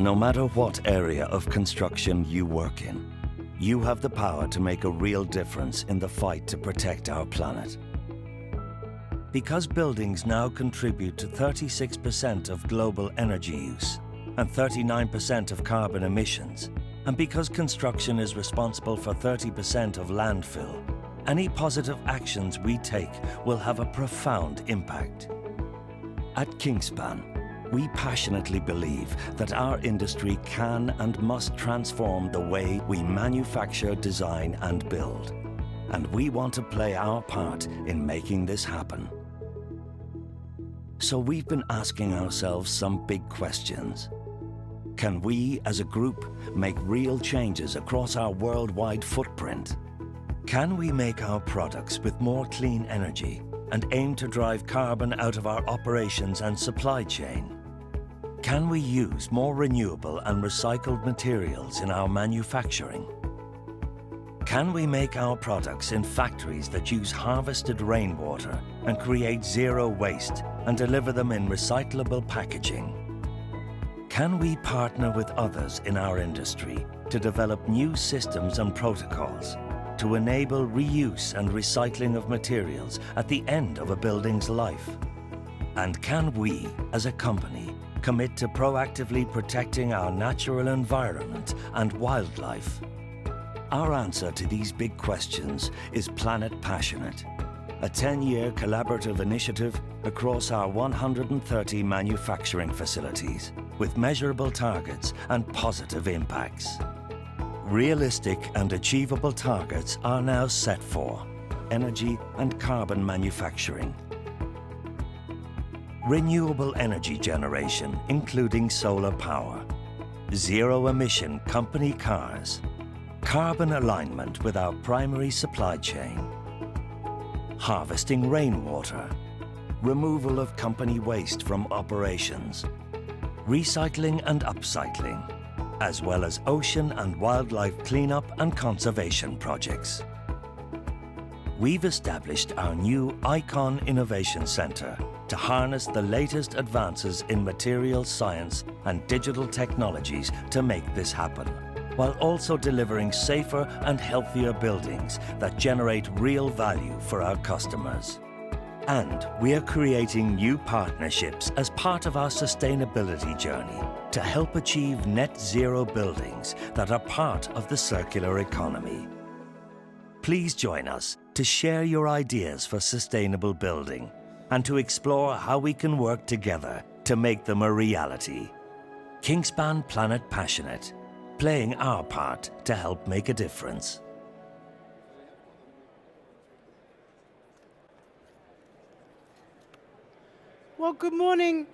No matter what area of construction you work in, you have the power to make a real difference in the fight to protect our planet. Because buildings now contribute to 36% of global energy use and 39% of carbon emissions, and because construction is responsible for 30% of landfill, any positive actions we take will have a profound impact. At Kingspan, we passionately believe that our industry can and must transform the way we manufacture, design and build. And we want to play our part in making this happen. So we've been asking ourselves some big questions. Can we, as a group, make real changes across our worldwide footprint? Can we make our products with more clean energy and aim to drive carbon out of our operations and supply chain? Can we use more renewable and recycled materials in our manufacturing? Can we make our products in factories that use harvested rainwater and create zero waste and deliver them in recyclable packaging? Can we partner with others in our industry to develop new systems and protocols to enable reuse and recycling of materials at the end of a building's life? And can we, as a company, commit to proactively protecting our natural environment and wildlife? Our answer to these big questions is Planet Passionate, a 10-year collaborative initiative across our 130 manufacturing facilities with measurable targets and positive impacts. Realistic and achievable targets are now set for energy and carbon manufacturing, renewable energy generation, including solar power, zero-emission company cars, carbon alignment with our primary supply chain, harvesting rainwater, removal of company waste from operations, recycling and upcycling, as well as ocean and wildlife cleanup and conservation projects. We've established our new ICON Innovation Centre to harness the latest advances in materials science and digital technologies to make this happen, while also delivering safer and healthier buildings that generate real value for our customers. And we are creating new partnerships as part of our sustainability journey to help achieve net zero buildings that are part of the circular economy. Please join us to share your ideas for sustainable building and to explore how we can work together to make them a reality. Kingspan Planet Passionate, playing our part to help make a difference. Well, good morning,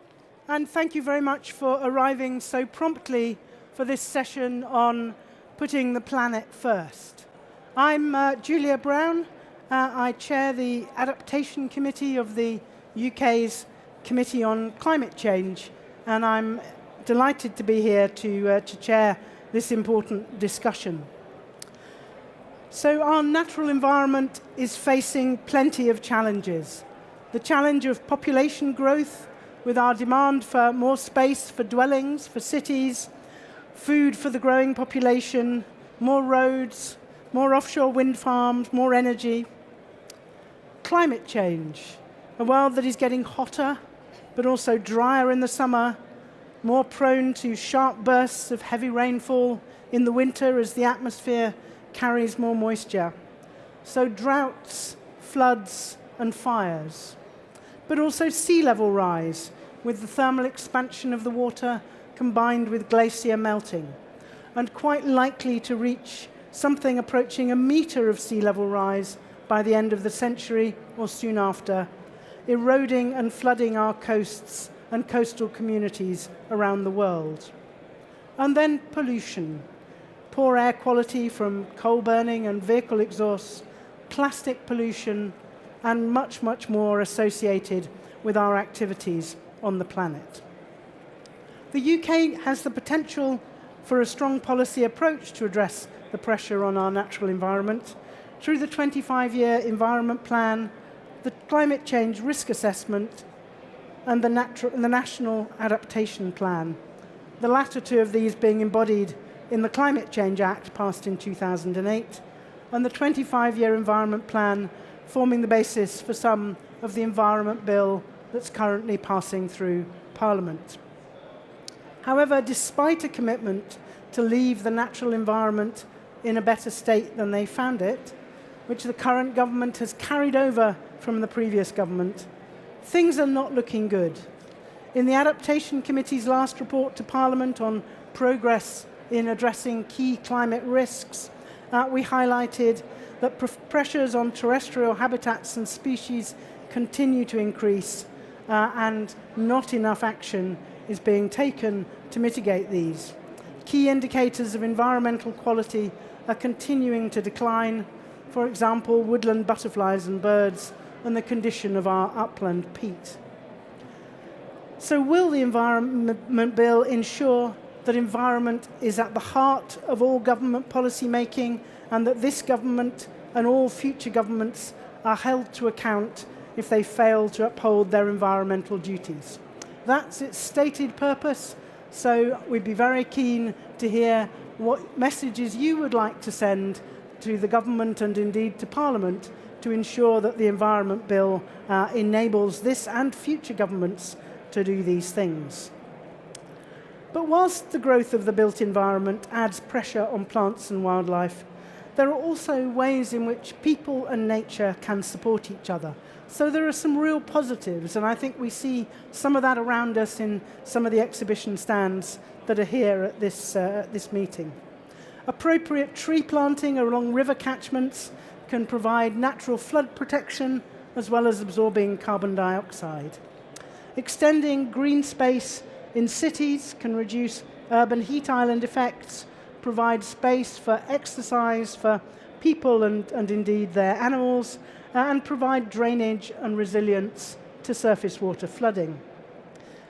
and thank you very much for arriving so promptly for this session on putting the planet first. I'm Julia Brown. I chair the Adaptation Committee of the UK's Committee on Climate Change, and I'm delighted to be here to chair this important discussion. So our natural environment is facing plenty of challenges. The challenge of population growth with our demand for more space for dwellings, for cities, food for the growing population, more roads, more offshore wind farms, more energy. Climate change, a world that is getting hotter, but also drier in the summer, more prone to sharp bursts of heavy rainfall in the winter as the atmosphere carries more moisture. So droughts, floods, and fires. But also sea level rise, with the thermal expansion of the water combined with glacier melting, and quite likely to reach something approaching 1 meter of sea level rise by the end of the century or soon after, eroding and flooding our coasts and coastal communities around the world. And then pollution, poor air quality from coal burning and vehicle exhausts, plastic pollution, and much, much more associated with our activities on the planet. The UK has the potential for a strong policy approach to address the pressure on our natural environment through the 25-year Environment Plan, the Climate Change Risk Assessment, and the National Adaptation Plan, the latter two of these being embodied in the Climate Change Act passed in 2008, and the 25-year Environment Plan forming the basis for some of the Environment Bill that's currently passing through Parliament. However, despite a commitment to leave the natural environment in a better state than they found it, which the current government has carried over from the previous government, things are not looking good. In the Adaptation Committee's last report to Parliament on progress in addressing key climate risks, we highlighted that pressures on terrestrial habitats and species continue to increase, and not enough action is being taken to mitigate these. Key indicators of environmental quality are continuing to decline, for example, woodland butterflies and birds, and the condition of our upland peat. So will the Environment Bill ensure that environment is at the heart of all government policy making, and that this government and all future governments are held to account if they fail to uphold their environmental duties? That's its stated purpose, so we'd be very keen to hear what messages you would like to send to the government and indeed to Parliament to ensure that the Environment Bill enables this and future governments to do these things. But whilst the growth of the built environment adds pressure on plants and wildlife, there are also ways in which people and nature can support each other. So there are some real positives, and I think we see some of that around us in some of the exhibition stands that are here at this meeting. Appropriate tree planting along river catchments can provide natural flood protection as well as absorbing carbon dioxide. Extending green space in cities can reduce urban heat island effects, provide space for exercise for people and indeed their animals, and provide drainage and resilience to surface water flooding.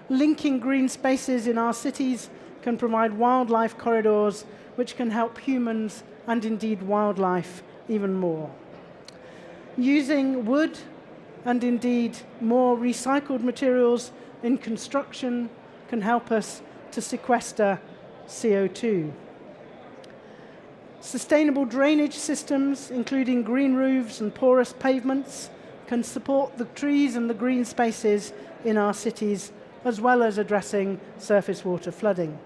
Linking green spaces in our cities can provide wildlife corridors which can help humans and indeed wildlife even more. Using wood and indeed more recycled materials in construction can help us to sequester CO2. Sustainable drainage systems, including green roofs and porous pavements, can support the trees and the green spaces in our cities, as well as addressing surface water flooding.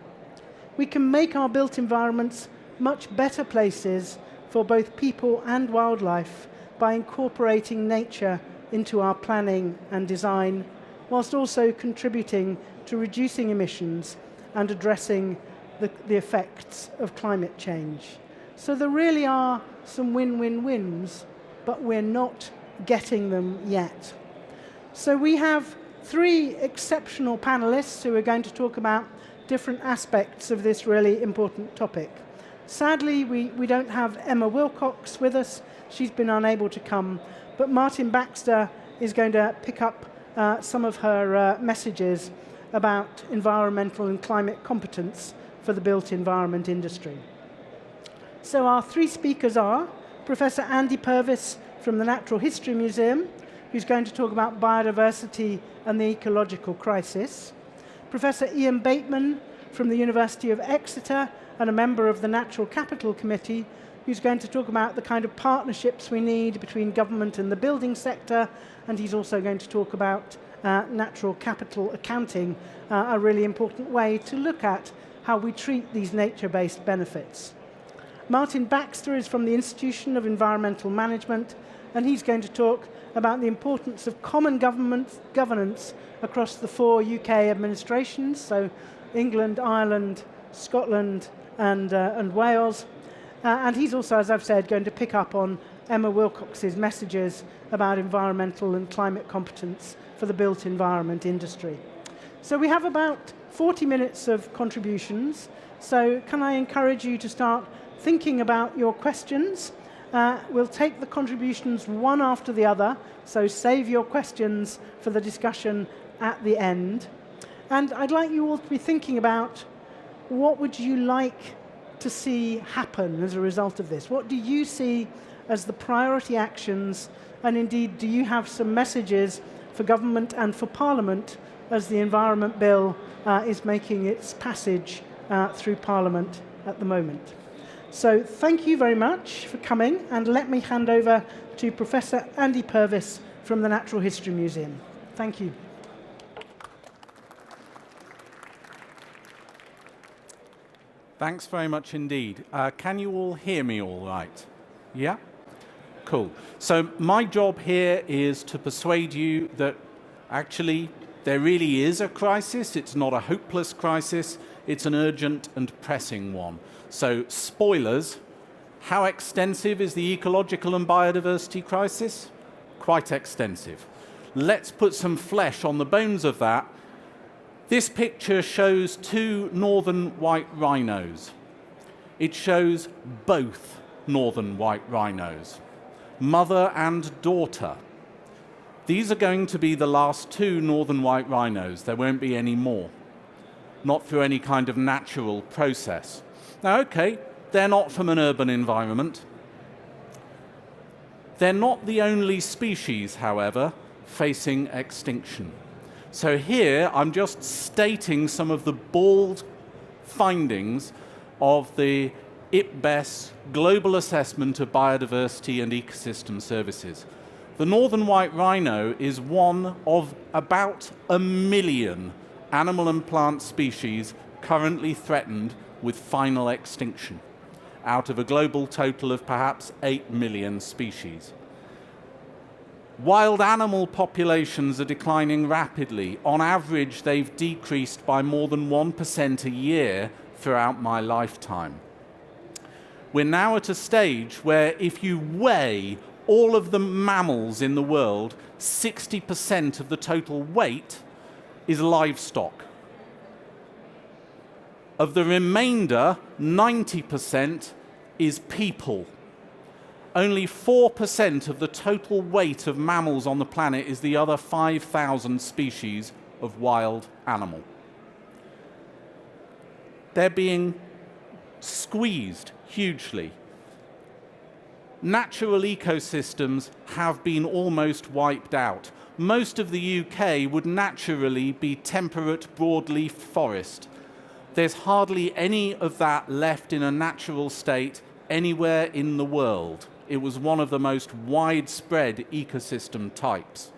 We can make our built environments much better places for both people and wildlife by incorporating nature into our planning and design, whilst also contributing to reducing emissions and addressing the effects of climate change. So there really are some win-win-wins, but we're not getting them yet. So we have three exceptional panelists who are going to talk about different aspects of this really important topic. Sadly, we don't have Emma Wilcox with us. She's been unable to come, but Martin Baxter is going to pick up some of her messages about environmental and climate competence for the built environment industry. So our three speakers are Professor Andy Purvis from the Natural History Museum, who's going to talk about biodiversity and the ecological crisis. Professor Ian Bateman from the University of Exeter and a member of the Natural Capital Committee, who's going to talk about the kind of partnerships we need between government and the building sector, and he's also going to talk about natural capital accounting, a really important way to look at how we treat these nature-based benefits. Martin Baxter is from the Institution of Environmental Management, and he's going to talk about the importance of common governance across the 4 UK administrations, so England, Ireland, Scotland, and Wales. And he's also, as I've said, going to pick up on Emma Wilcox's messages about environmental and climate competence for the built environment industry. So we have about 40 minutes of contributions. So can I encourage you to start thinking about your questions? We'll take the contributions one after the other, so save your questions for the discussion at the end. And I'd like you all to be thinking about what would you like to see happen as a result of this? What do you see as the priority actions? And indeed, do you have some messages for government and for Parliament as the Environment Bill is making its passage through Parliament at the moment. So thank you very much for coming, and let me hand over to Professor Andy Purvis from the Natural History Museum. Thank you. Thanks very much indeed. Can you all hear me all right? Yeah? Cool. So my job here is to persuade you that actually there really is a crisis. It's not a hopeless crisis. It's an urgent and pressing one. So spoilers, how extensive is the ecological and biodiversity crisis? Quite extensive. Let's put some flesh on the bones of that. This picture shows two northern white rhinos. It shows both northern white rhinos, mother and daughter. These are going to be the last two northern white rhinos. There won't be any more, not through any kind of natural process. Now, okay, they're not from an urban environment. They're not the only species, however, facing extinction. So here, I'm just stating some of the bald findings of the IPBES Global Assessment of Biodiversity and Ecosystem Services. The northern white rhino is one of about 1 million animal and plant species currently threatened with final extinction, out of a global total of perhaps 8 million species. Wild animal populations are declining rapidly. On average, they've decreased by more than 1% a year throughout my lifetime. We're now at a stage where if you weigh all of the mammals in the world, 60% of the total weight is livestock. Of the remainder, 90% is people. Only 4% of the total weight of mammals on the planet is the other 5,000 species of wild animal. They're being squeezed hugely. Natural ecosystems have been almost wiped out. Most of the UK would naturally be temperate broadleaf forest. There's hardly any of that left in a natural state anywhere in the world. It was one of the most widespread ecosystem types.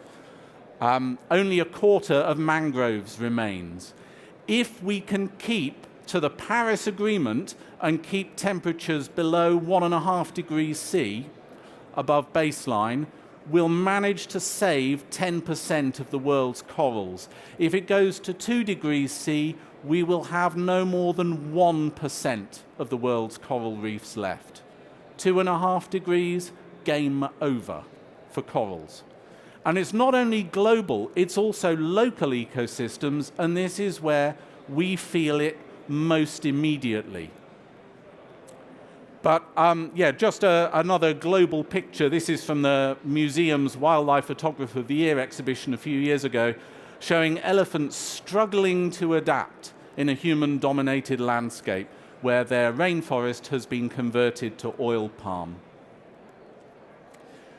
Only a quarter of mangroves remains. If we can keep to the Paris Agreement and keep temperatures below 1.5 degrees C above baseline, we'll manage to save 10% of the world's corals. If it goes to 2 degrees C, we will have no more than 1% of the world's coral reefs left. 2.5 degrees, game over for corals. And it's not only global, it's also local ecosystems, and this is where we feel it most immediately. But just another global picture. This is from the museum's Wildlife Photographer of the Year exhibition a few years ago, showing elephants struggling to adapt in a human-dominated landscape where their rainforest has been converted to oil palm.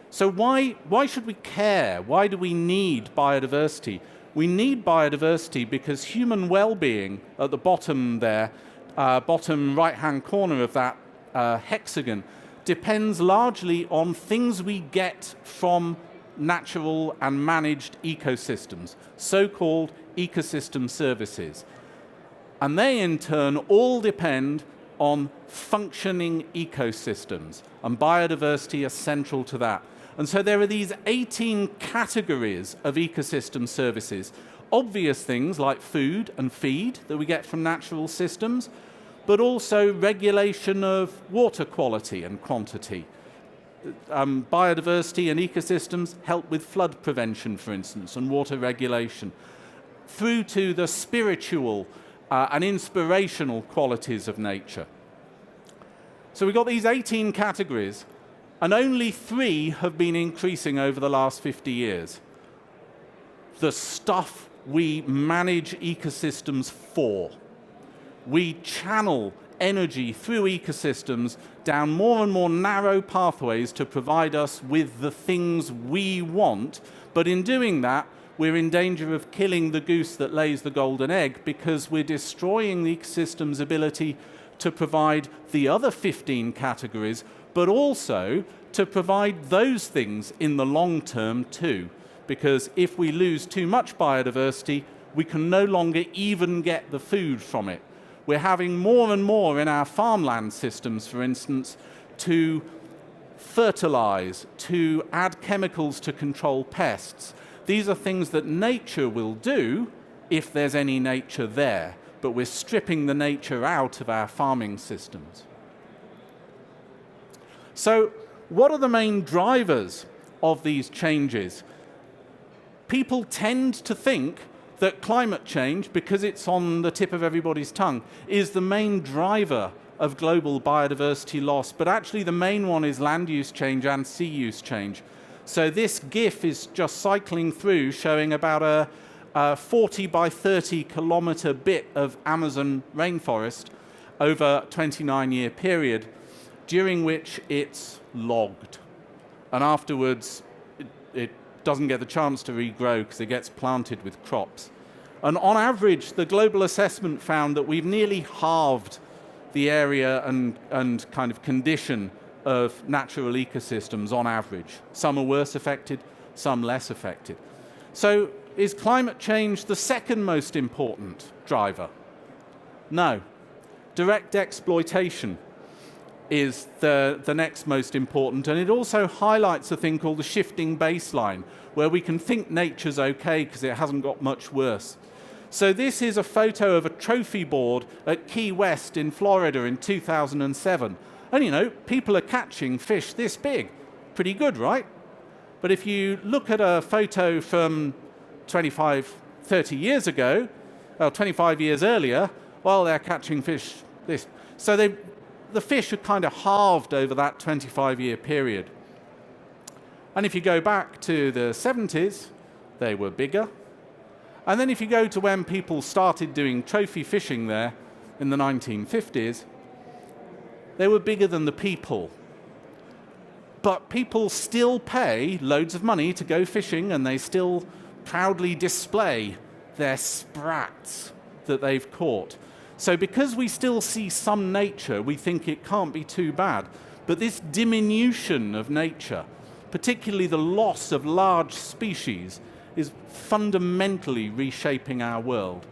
So why should we care? Why do we need biodiversity? We need biodiversity because human well-being, at the bottom there, bottom right-hand corner of that hexagon, depends largely on things we get from natural and managed ecosystems, so-called ecosystem services. And they, in turn, all depend on functioning ecosystems, and biodiversity is central to that. And so there are these 18 categories of ecosystem services. Obvious things like food and feed that we get from natural systems, but also regulation of water quality and quantity. Biodiversity and ecosystems help with flood prevention, for instance, and water regulation, through to the spiritual and inspirational qualities of nature. So we've got these 18 categories, and only 3 have been increasing over the last 50 years. The stuff we manage ecosystems for. We channel energy through ecosystems down more and more narrow pathways to provide us with the things we want, but in doing that, we're in danger of killing the goose that lays the golden egg because we're destroying the ecosystem's ability to provide the other 15 categories, but also to provide those things in the long term too. Because if we lose too much biodiversity, we can no longer even get the food from it. We're having more and more in our farmland systems, for instance, to fertilize, to add chemicals to control pests. These are things that nature will do if there's any nature there, but we're stripping the nature out of our farming systems. So, what are the main drivers of these changes? People tend to think that climate change, because it's on the tip of everybody's tongue, is the main driver of global biodiversity loss, but actually the main one is land use change and sea use change. So this GIF is just cycling through, showing about a 40 by 30 kilometer bit of Amazon rainforest over a 29-year period, during which it's logged. And afterwards, it doesn't get the chance to regrow because it gets planted with crops. And on average, the global assessment found that we've nearly halved the area and kind of condition of natural ecosystems on average. Some are worse affected, some less affected. So is climate change the second most important driver? No. Direct exploitation is the next most important, and it also highlights a thing called the shifting baseline, where we can think nature's okay because it hasn't got much worse. So this is a photo of a trophy board at Key West in Florida in 2007. And you know, people are catching fish this big. Pretty good, right? But if you look at a photo from 25, 30 years ago, 25 years earlier, well, they're catching fish this. So the fish are kind of halved over that 25-year period. And if you go back to the 70s, they were bigger. And then if you go to when people started doing trophy fishing there in the 1950s, they were bigger than the people. But people still pay loads of money to go fishing, and they still proudly display their sprats that they've caught. So because we still see some nature, we think it can't be too bad. But this diminution of nature, particularly the loss of large species, is fundamentally reshaping our world.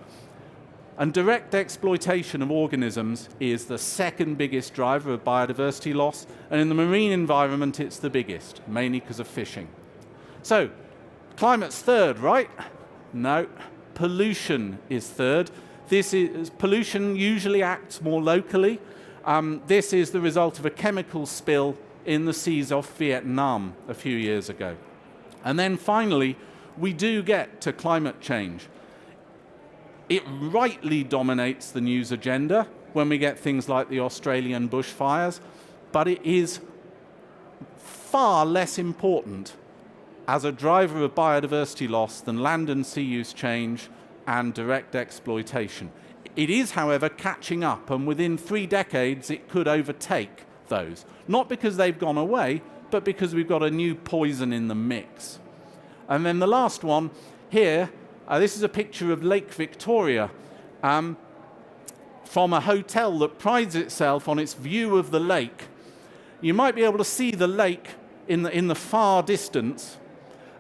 And direct exploitation of organisms is the second biggest driver of biodiversity loss, and in the marine environment it's the biggest, mainly because of fishing. So, climate's third, right? No. Pollution is third. Pollution usually acts more locally. This is the result of a chemical spill in the seas off Vietnam a few years ago. And then finally, we do get to climate change. It rightly dominates the news agenda when we get things like the Australian bushfires, but it is far less important as a driver of biodiversity loss than land and sea use change and direct exploitation. It is, however, catching up, and within 3 decades it could overtake those. Not because they've gone away, but because we've got a new poison in the mix. And then the last one here, this is a picture of Lake Victoria from a hotel that prides itself on its view of the lake. You might be able to see the lake in the far distance.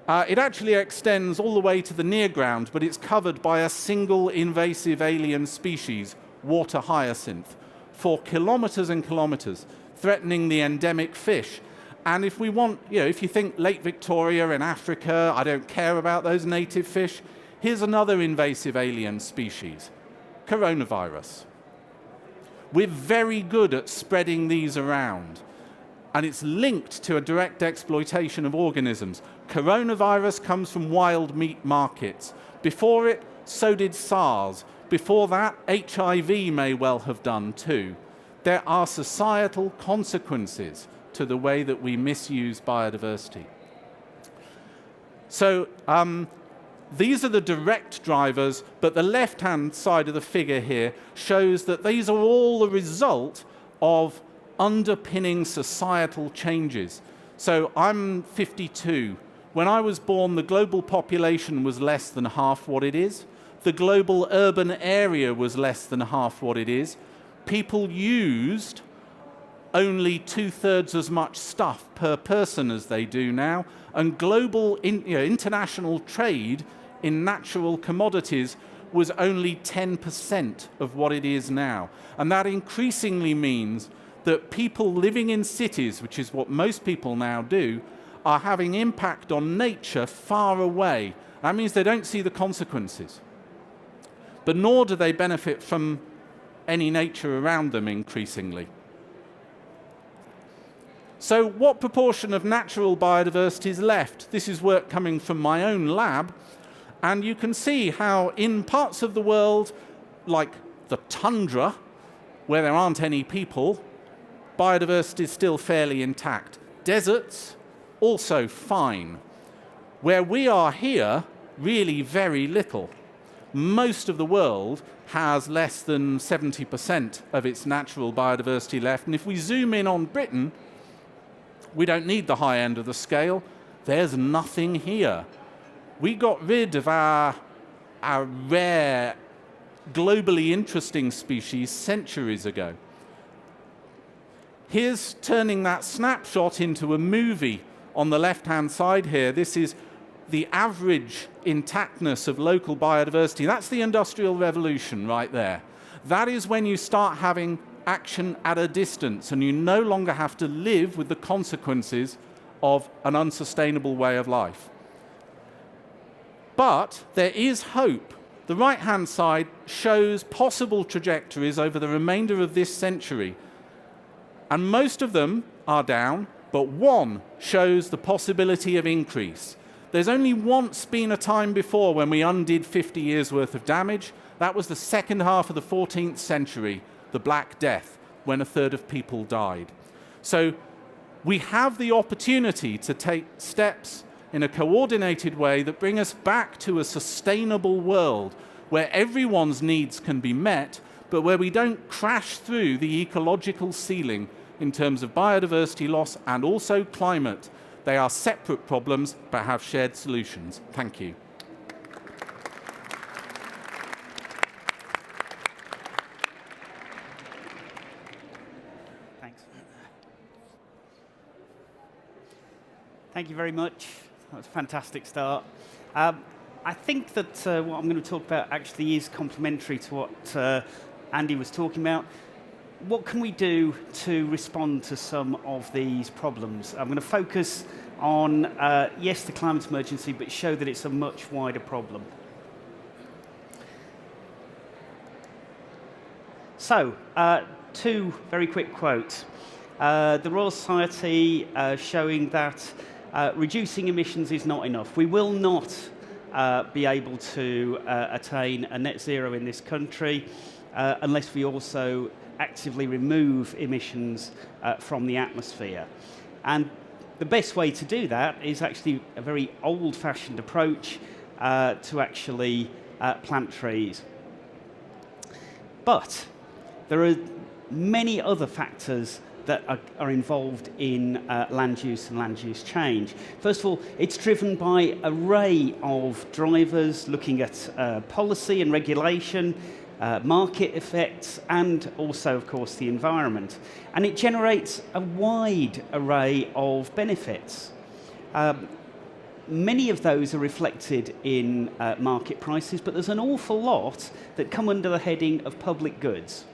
It actually extends all the way to the near ground, but it's covered by a single invasive alien species, water hyacinth, for kilometers and kilometers, threatening the endemic fish. And if we want, if you think Lake Victoria in Africa, I don't care about those native fish, here's another invasive alien species, coronavirus. We're very good at spreading these around, and it's linked to a direct exploitation of organisms. Coronavirus comes from wild meat markets. Before it, so did SARS. Before that, HIV may well have done too. There are societal consequences to the way that we misuse biodiversity. So these are the direct drivers, but the left-hand side of the figure here shows that these are all the result of underpinning societal changes. So I'm 52. When I was born, the global population was less than half what it is. The global urban area was less than half what it is. People used only 2/3 as much stuff per person as they do now, and global international trade in natural commodities was only 10% of what it is now. And that increasingly means that people living in cities, which is what most people now do, are having impact on nature far away. That means they don't see the consequences. But nor do they benefit from any nature around them increasingly. So what proportion of natural biodiversity is left? This is work coming from my own lab, and you can see how in parts of the world, like the tundra, where there aren't any people, biodiversity is still fairly intact. Deserts, also fine. Where we are here, really very little. Most of the world has less than 70% of its natural biodiversity left, and if we zoom in on Britain, we don't need the high end of the scale. There's nothing here. We got rid of our rare, globally interesting species centuries ago. Here's turning that snapshot into a movie on the left-hand side here. This is the average intactness of local biodiversity. That's the Industrial Revolution right there. That is when you start having action at a distance, and you no longer have to live with the consequences of an unsustainable way of life. But there is hope. The right-hand side shows possible trajectories over the remainder of this century, and most of them are down, but one shows the possibility of increase. There's only once been a time before when we undid 50 years' worth of damage. That was the second half of the 14th century, the Black Death, when 1/3 of people died. So we have the opportunity to take steps in a coordinated way that bring us back to a sustainable world where everyone's needs can be met, but where we don't crash through the ecological ceiling in terms of biodiversity loss and also climate. They are separate problems, but have shared solutions. Thank you. Thanks. Thank you very much. That was a fantastic start. I think that what I'm going to talk about actually is complementary to what Andy was talking about. What can we do to respond to some of these problems? I'm going to focus on, yes, the climate emergency, but show that it's a much wider problem. So, two very quick quotes. The Royal Society showing that reducing emissions is not enough. We will not be able to attain a net zero in this country unless we also actively remove emissions from the atmosphere. And the best way to do that is actually a very old-fashioned approach to actually plant trees. But there are many other factors that are involved in land use and land use change. First of all, it's driven by an array of drivers looking at policy and regulation, market effects, and also, of course, the environment. And it generates a wide array of benefits. Many of those are reflected in market prices, but there's an awful lot that come under the heading of public goods.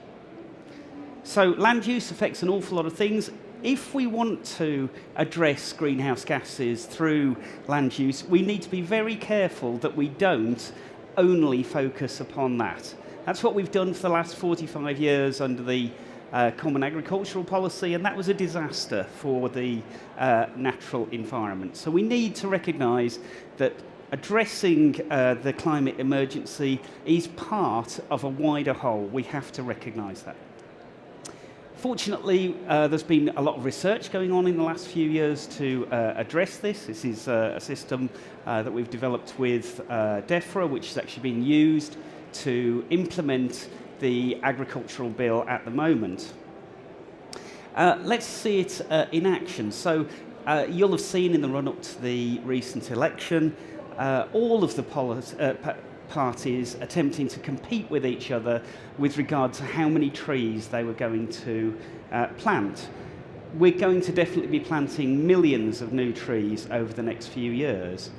So land use affects an awful lot of things. If we want to address greenhouse gases through land use, we need to be very careful that we don't only focus upon that. That's what we've done for the last 45 years under the Common Agricultural Policy, and that was a disaster for the natural environment. So we need to recognise that addressing the climate emergency is part of a wider whole. We have to recognise that. Fortunately, there's been a lot of research going on in the last few years to address this. This is a system that we've developed with DEFRA, which is actually being used to implement the agricultural bill at the moment. Let's see it in action. So you'll have seen in the run-up to the recent election, all of the parties attempting to compete with each other with regard to how many trees they were going to plant. We're going to definitely be planting millions of new trees over the next few years.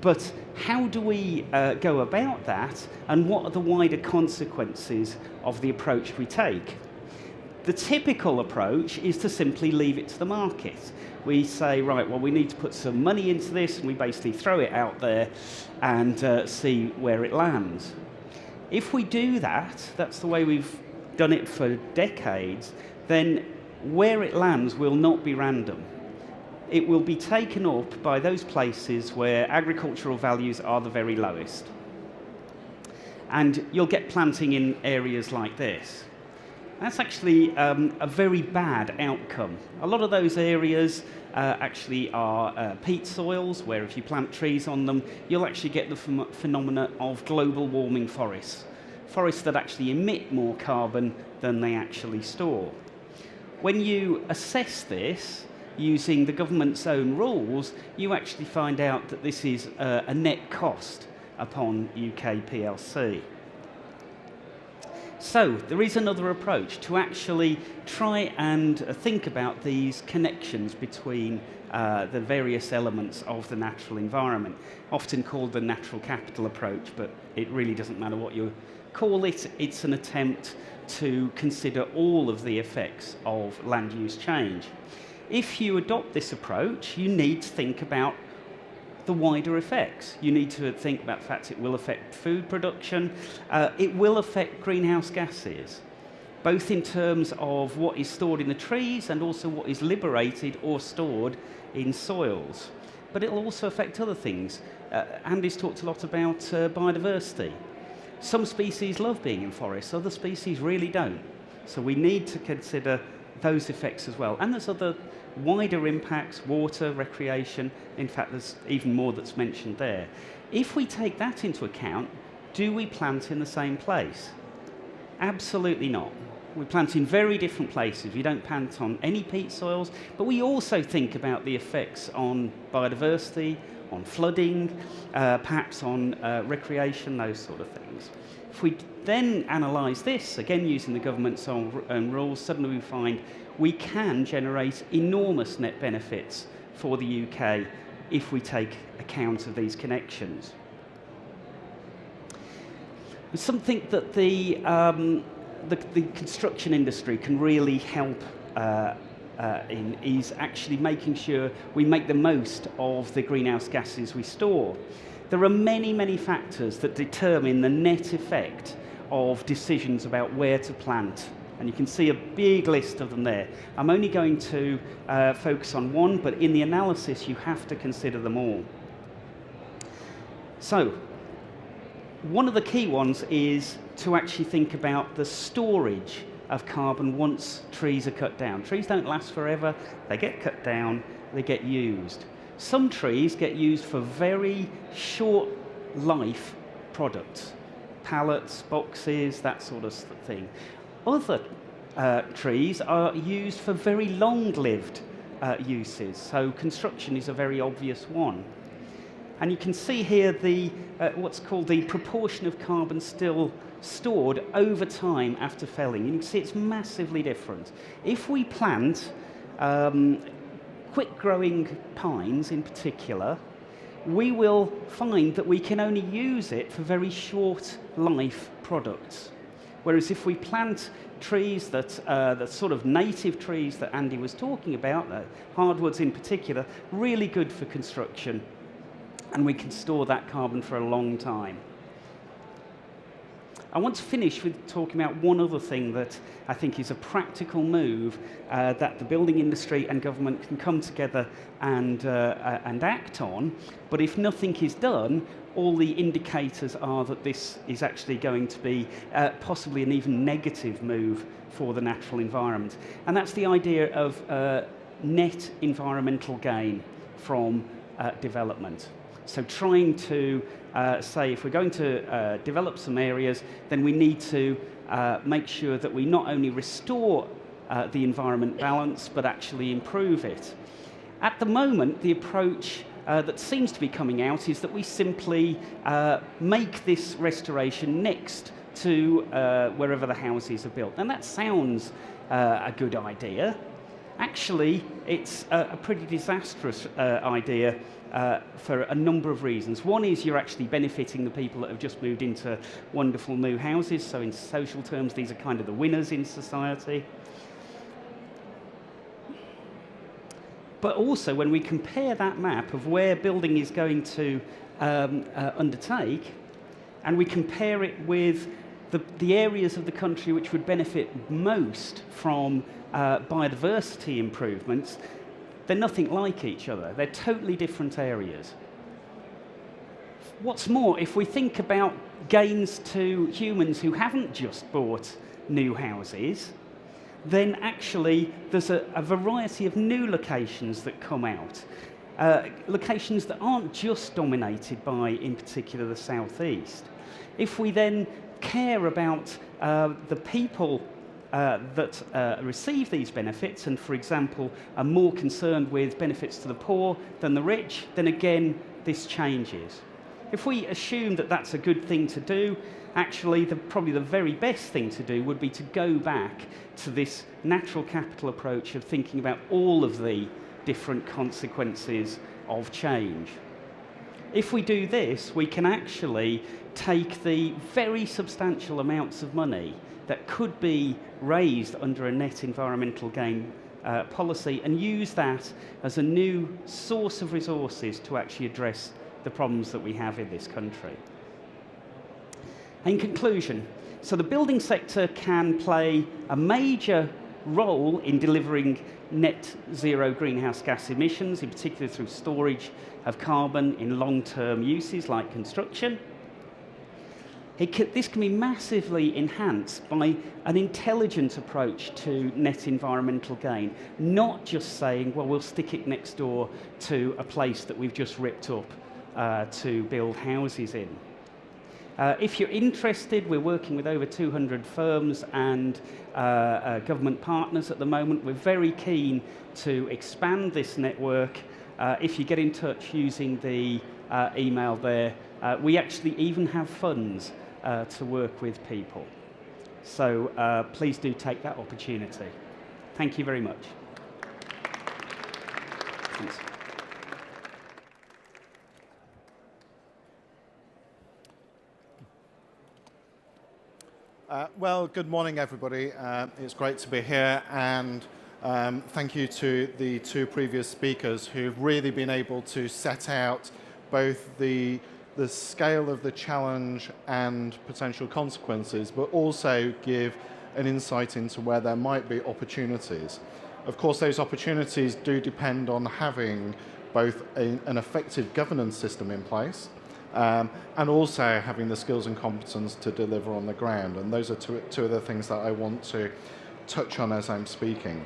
But how do we go about that, and what are the wider consequences of the approach we take? The typical approach is to simply leave it to the market. We say, right, well, we need to put some money into this, and we basically throw it out there and see where it lands. If we do that, that's the way we've done it for decades, then where it lands will not be random. It will be taken up by those places where agricultural values are the very lowest. And you'll get planting in areas like this. That's actually a very bad outcome. A lot of those areas actually are peat soils, where if you plant trees on them, you'll actually get the phenomena of global warming forests. Forests that actually emit more carbon than they actually store. When you assess this using the government's own rules, you actually find out that this is a net cost upon UK PLC. So there is another approach to actually try and think about these connections between the various elements of the natural environment, often called the natural capital approach, but it really doesn't matter what you call it. It's an attempt to consider all of the effects of land use change. If you adopt this approach, you need to think about the wider effects. You need to think about the fact it will affect food production, it will affect greenhouse gases, both in terms of what is stored in the trees and also what is liberated or stored in soils. But it will also affect other things. Andy's talked a lot about biodiversity. Some species love being in forests, other species really don't. So we need to consider those effects as well. And there's other wider impacts, water, recreation. In fact, there's even more that's mentioned there. If we take that into account, do we plant in the same place? Absolutely not. We plant in very different places. We don't plant on any peat soils, but we also think about the effects on biodiversity, on flooding, perhaps on recreation, those sort of things. If we then analyse this, again using the government's own rules, suddenly we find we can generate enormous net benefits for the UK if we take account of these connections. It's something that the construction industry can really help in is actually making sure we make the most of the greenhouse gases we store. There are many, many factors that determine the net effect of decisions about where to plant. And you can see a big list of them there. I'm only going to focus on one, but in the analysis you have to consider them all. So, one of the key ones is to actually think about the storage of carbon once trees are cut down. Trees don't last forever, they get cut down, they get used. Some trees get used for very short life products, pallets, boxes, that sort of thing. Other trees are used for very long-lived uses, so construction is a very obvious one. And you can see here the what's called the proportion of carbon still stored over time after felling. And you can see it's massively different. If we plant quick-growing pines in particular, we will find that we can only use it for very short life products. Whereas if we plant trees that the sort of native trees that Andy was talking about, hardwoods in particular, really good for construction, and we can store that carbon for a long time. I want to finish with talking about one other thing that I think is a practical move that the building industry and government can come together and act on. But if nothing is done, all the indicators are that this is actually going to be possibly an even negative move for the natural environment. And that's the idea of net environmental gain from development. So trying to say if we're going to develop some areas, then we need to make sure that we not only restore the environment balance, but actually improve it. At the moment, the approach that seems to be coming out is that we simply make this restoration next to wherever the houses are built. And that sounds a good idea. Actually, it's a pretty disastrous idea for a number of reasons. One is you're actually benefiting the people that have just moved into wonderful new houses, so in social terms, these are kind of the winners in society. But also, when we compare that map of where building is going to undertake, and we compare it with the areas of the country which would benefit most from biodiversity improvements, they're nothing like each other. They're totally different areas. What's more, if we think about gains to humans who haven't just bought new houses, then actually there's a variety of new locations that come out. Locations that aren't just dominated by, in particular, the southeast. If we then care about the people that receive these benefits, and for example are more concerned with benefits to the poor than the rich, then again this changes. If we assume that that's a good thing to do, actually probably the very best thing to do would be to go back to this natural capital approach of thinking about all of the different consequences of change. If we do this, we can actually take the very substantial amounts of money that could be raised under a net environmental gain policy and use that as a new source of resources to actually address the problems that we have in this country. In conclusion, so the building sector can play a major role in delivering net zero greenhouse gas emissions, in particular through storage of carbon in long-term uses like construction. This can be massively enhanced by an intelligent approach to net environmental gain, not just saying, well, we'll stick it next door to a place that we've just ripped up to build houses in. If you're interested, we're working with over 200 firms and government partners at the moment. We're very keen to expand this network. If you get in touch using the email there, we actually even have funds to work with people. So please do take that opportunity. Thank you very much. Thanks. Well, good morning, everybody. It's great to be here, and thank you to the two previous speakers who've really been able to set out both the scale of the challenge and potential consequences, but also give an insight into where there might be opportunities. Of course, those opportunities do depend on having both an effective governance system in place, and also having the skills and competence to deliver on the ground. And those are two of the things that I want to touch on as I'm speaking.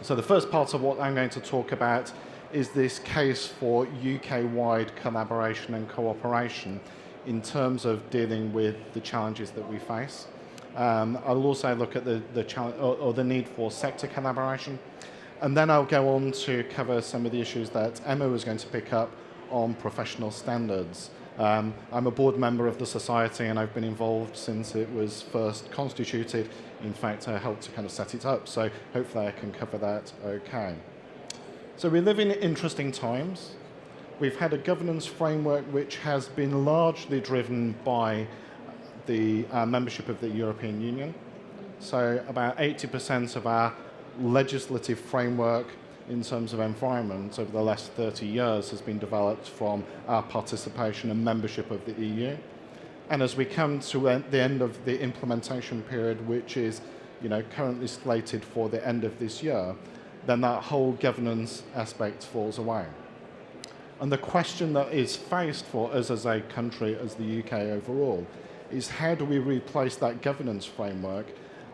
So the first part of what I'm going to talk about is this case for UK-wide collaboration and cooperation in terms of dealing with the challenges that we face. I'll also look at the challenge or the need for sector collaboration. And then I'll go on to cover some of the issues that Emma was going to pick up on professional standards. I'm a board member of the Society, and I've been involved since it was first constituted. In fact, I helped to kind of set it up, so hopefully I can cover that okay. So we live in interesting times. We've had a governance framework which has been largely driven by the membership of the European Union. So about 80% of our legislative framework in terms of environment over the last 30 years has been developed from our participation and membership of the EU. And as we come to the end of the implementation period, which is currently slated for the end of this year, then that whole governance aspect falls away. And the question that is faced for us as a country, as the UK overall, is how do we replace that governance framework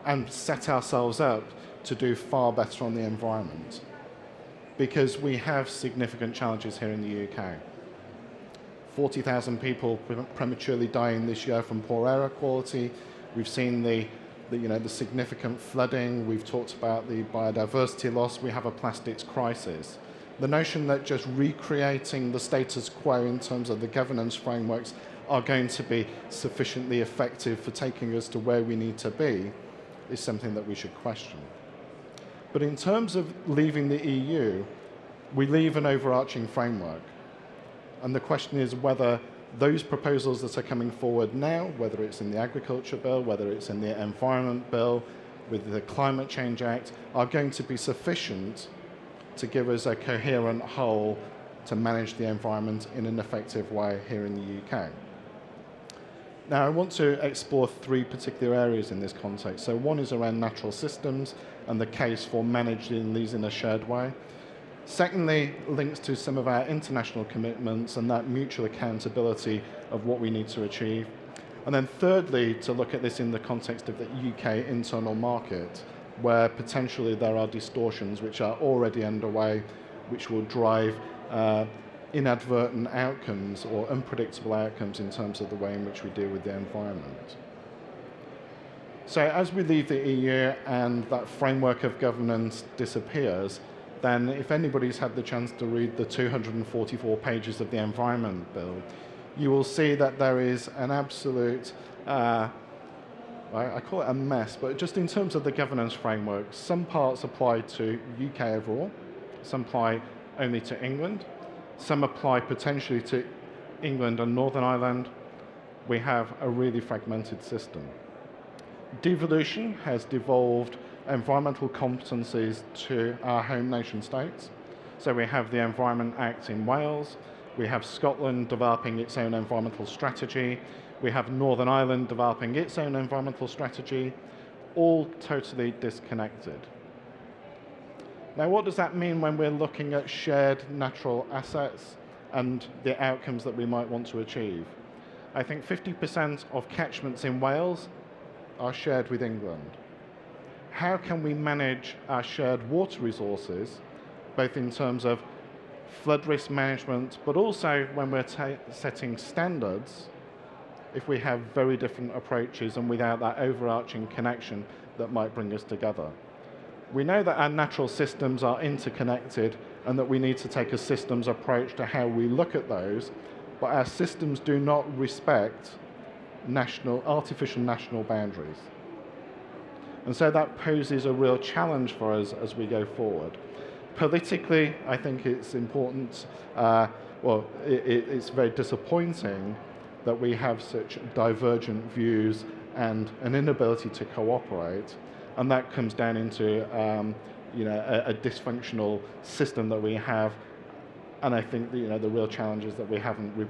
and set ourselves up to do far better on the environment? Because we have significant challenges here in the UK. 40,000 people prematurely dying this year from poor air quality. We've seen the significant flooding. We've talked about the biodiversity loss. We have a plastics crisis. The notion that just recreating the status quo in terms of the governance frameworks are going to be sufficiently effective for taking us to where we need to be is something that we should question. But in terms of leaving the EU, we leave an overarching framework. And the question is whether those proposals that are coming forward now, whether it's in the Agriculture Bill, whether it's in the Environment Bill, with the Climate Change Act, are going to be sufficient to give us a coherent whole to manage the environment in an effective way here in the UK. Now, I want to explore three particular areas in this context. So one is around natural systems and the case for managing these in a shared way. Secondly, links to some of our international commitments and that mutual accountability of what we need to achieve. And then thirdly, to look at this in the context of the UK internal market, where potentially there are distortions which are already underway, which will drive inadvertent outcomes or unpredictable outcomes in terms of the way in which we deal with the environment. So as we leave the EU and that framework of governance disappears, then if anybody's had the chance to read the 244 pages of the Environment Bill, you will see that there is an absolute, I call it a mess, but just in terms of the governance framework, some parts apply to UK overall, some apply only to England, some apply potentially to England and Northern Ireland. We have a really fragmented system. Devolution has devolved environmental competencies to our home nation states. So we have the Environment Act in Wales, we have Scotland developing its own environmental strategy, we have Northern Ireland developing its own environmental strategy, all totally disconnected. Now, what does that mean when we're looking at shared natural assets and the outcomes that we might want to achieve? I think 50% of catchments in Wales are shared with England. How can we manage our shared water resources, both in terms of flood risk management, but also when we're setting standards, if we have very different approaches and without that overarching connection that might bring us together? We know that our natural systems are interconnected and that we need to take a systems approach to how we look at those, but our systems do not respect artificial national boundaries. And so that poses a real challenge for us as we go forward. Politically, I think it's important, it's very disappointing that we have such divergent views and an inability to cooperate, and that comes down into a dysfunctional system that we have. And I think the real challenge is that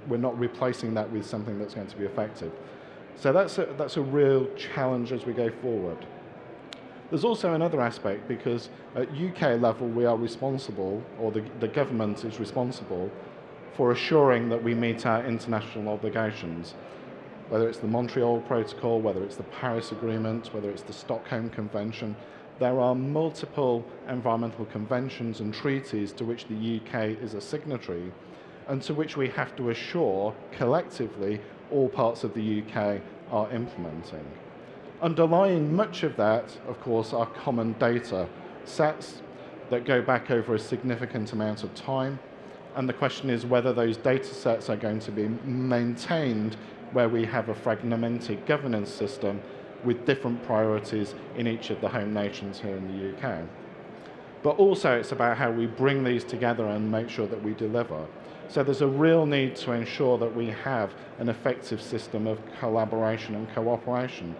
we're not replacing that with something that's going to be effective. So that's a real challenge as we go forward. There's also another aspect, because at UK level we are responsible, or the government is responsible, for assuring that we meet our international obligations, whether it's the Montreal Protocol, whether it's the Paris Agreement, whether it's the Stockholm Convention. There are multiple environmental conventions and treaties to which the UK is a signatory, and to which we have to assure collectively all parts of the UK are implementing. Underlying much of that, of course, are common data sets that go back over a significant amount of time, and the question is whether those data sets are going to be maintained where we have a fragmented governance system with different priorities in each of the home nations here in the UK. But also it's about how we bring these together and make sure that we deliver. So there's a real need to ensure that we have an effective system of collaboration and cooperation,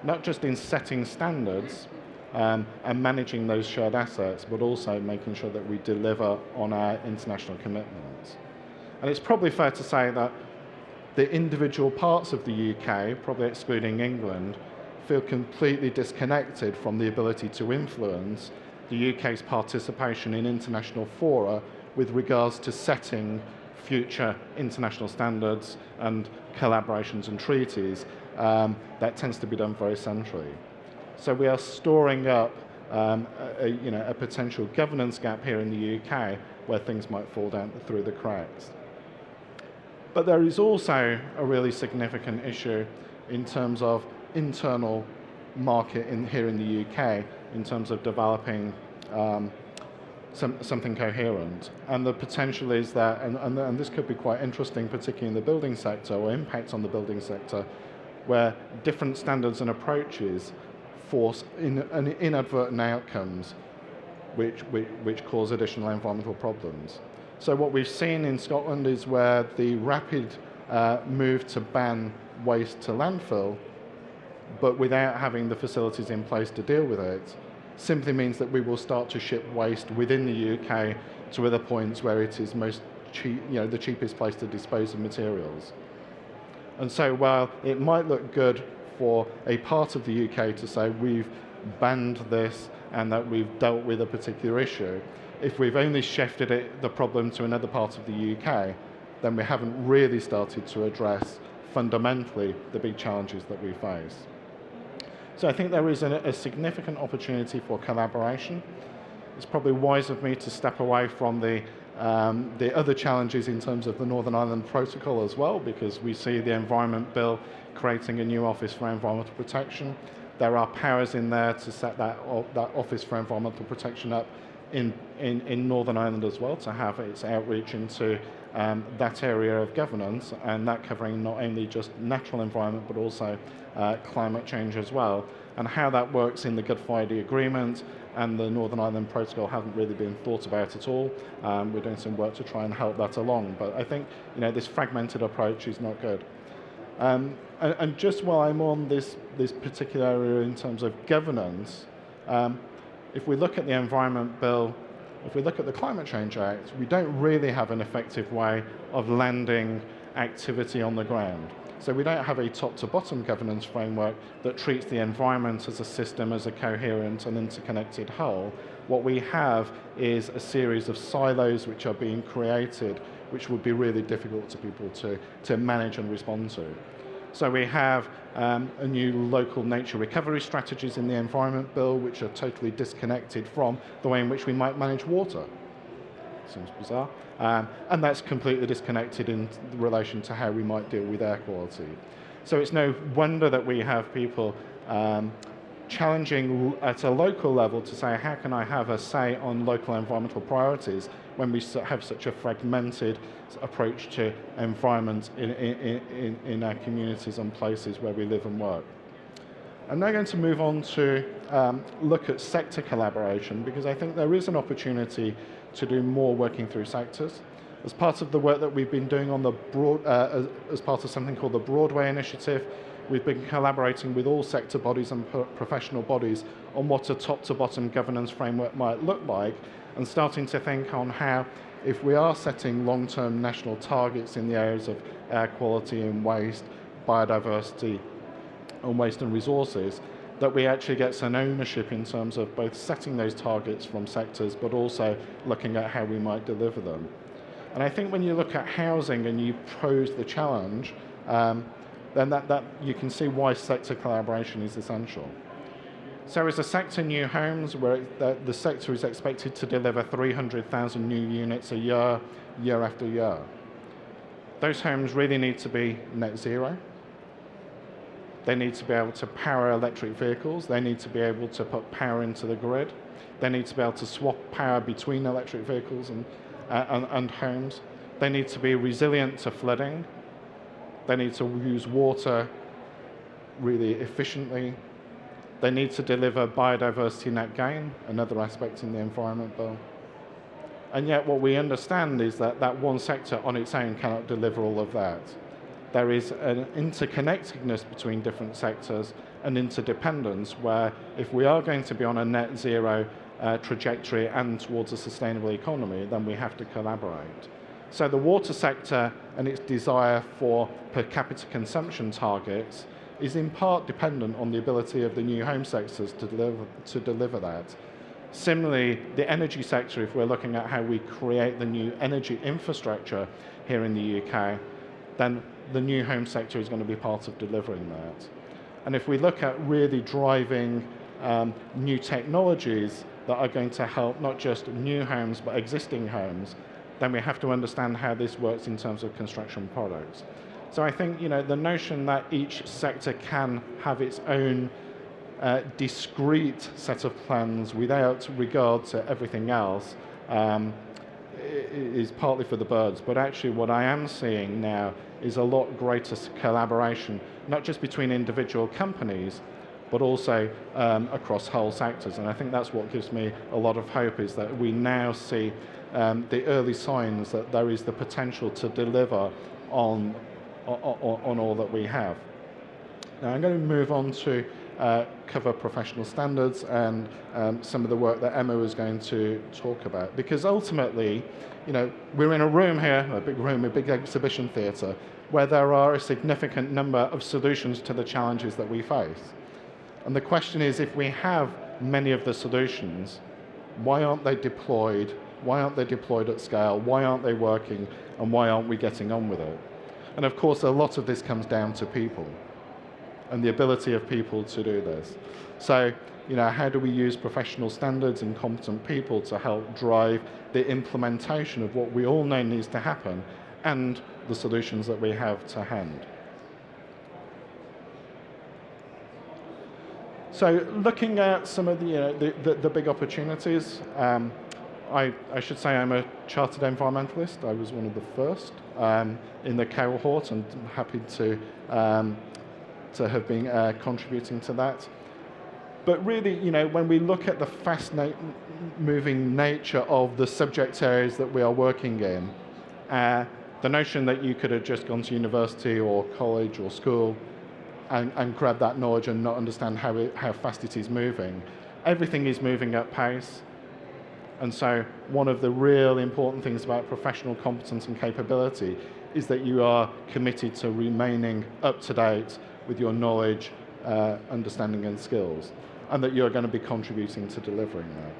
not just in setting standards and managing those shared assets, but also making sure that we deliver on our international commitments. And it's probably fair to say that the individual parts of the UK, probably excluding England, feel completely disconnected from the ability to influence the UK's participation in international fora with regards to setting future international standards and collaborations and treaties. That tends to be done very centrally. So we are storing up a potential governance gap here in the UK where things might fall down through the cracks. But there is also a really significant issue in terms of internal market here in the UK, in terms of developing something coherent. And the potential is that, and this could be quite interesting, particularly in the building sector, or impact on the building sector, where different standards and approaches force inadvertent outcomes which cause additional environmental problems. So what we've seen in Scotland is where the rapid move to ban waste to landfill, but without having the facilities in place to deal with it, simply means that we will start to ship waste within the UK to other points where it is most cheap, the cheapest place to dispose of materials. And so while it might look good for a part of the UK to say we've banned this and that we've dealt with a particular issue, if we've only shifted the problem to another part of the UK, then we haven't really started to address fundamentally the big challenges that we face. So I think there is a significant opportunity for collaboration. It's probably wise of me to step away from the other challenges in terms of the Northern Ireland Protocol as well, because we see the Environment Bill creating a new Office for Environmental Protection. There are powers in there to set that Office for Environmental Protection up in Northern Ireland as well, to have its outreach into that area of governance, and that covering not only just natural environment but also climate change as well. And how that works in the Good Friday Agreement and the Northern Ireland Protocol hasn't really been thought about at all. We're doing some work to try and help that along, but I think this fragmented approach is not good. And just while I'm on this particular area in terms of governance, if we look at the Environment Bill, if we look at the Climate Change Act, we don't really have an effective way of landing activity on the ground. So we don't have a top-to-bottom governance framework that treats the environment as a system, as a coherent and interconnected whole. What we have is a series of silos which are being created, which would be really difficult to people to manage and respond to. So we have a new local nature recovery strategies in the Environment Bill, which are totally disconnected from the way in which we might manage water. Seems bizarre. And that's completely disconnected in relation to how we might deal with air quality. So it's no wonder that we have people challenging at a local level to say, how can I have a say on local environmental priorities when we have such a fragmented approach to environment in our communities and places where we live and work. I'm now going to move on to look at sector collaboration, because I think there is an opportunity to do more working through sectors. As part of the work that we've been doing on the as part of something called the Broadway Initiative, we've been collaborating with all sector bodies and professional bodies on what a top-to-bottom governance framework might look like, and starting to think on how, if we are setting long-term national targets in the areas of air quality and waste, biodiversity, and waste and resources, that we actually get some ownership in terms of both setting those targets from sectors, but also looking at how we might deliver them. And I think when you look at housing and you pose the challenge, then that you can see why sector collaboration is essential. So as a sector, new homes, where the sector is expected to deliver 300,000 new units a year, year after year. Those homes really need to be net zero. They need to be able to power electric vehicles. They need to be able to put power into the grid. They need to be able to swap power between electric vehicles and homes. They need to be resilient to flooding. They need to use water really efficiently. They need to deliver biodiversity net gain, another aspect in the Environment Bill. And yet what we understand is that one sector on its own cannot deliver all of that. There is an interconnectedness between different sectors and interdependence, where if we are going to be on a net zero trajectory and towards a sustainable economy, then we have to collaborate. So the water sector and its desire for per capita consumption targets is in part dependent on the ability of the new home sectors to deliver that. Similarly, the energy sector, if we're looking at how we create the new energy infrastructure here in the UK, then the new home sector is going to be part of delivering that. And if we look at really driving new technologies that are going to help not just new homes but existing homes, then we have to understand how this works in terms of construction products. So I think the notion that each sector can have its own discrete set of plans without regard to everything else is partly for the birds, but actually what I am seeing now is a lot greater collaboration, not just between individual companies, but also across whole sectors. And I think that's what gives me a lot of hope, is that we now see the early signs that there is the potential to deliver on all that we have. Now I'm going to move on to cover professional standards and some of the work that Emma was going to talk about. Because ultimately, we're in a room here, a big room, a big exhibition theatre, where there are a significant number of solutions to the challenges that we face. And the question is, if we have many of the solutions, why aren't they deployed? Why aren't they deployed at scale? Why aren't they working? And why aren't we getting on with it? And of course, a lot of this comes down to people and the ability of people to do this. So, how do we use professional standards and competent people to help drive the implementation of what we all know needs to happen and the solutions that we have to hand? So, looking at some of the big opportunities, I should say I'm a chartered environmentalist. I was one of the first in the cohort, and happy to have been contributing to that. But really, when we look at the fast-moving nature of the subject areas that we are working in, the notion that you could have just gone to university or college or school and grab that knowledge and not understand how fast it is moving. Everything is moving at pace. And so one of the real important things about professional competence and capability is that you are committed to remaining up to date with your knowledge, understanding and skills, and that you're going to be contributing to delivering that.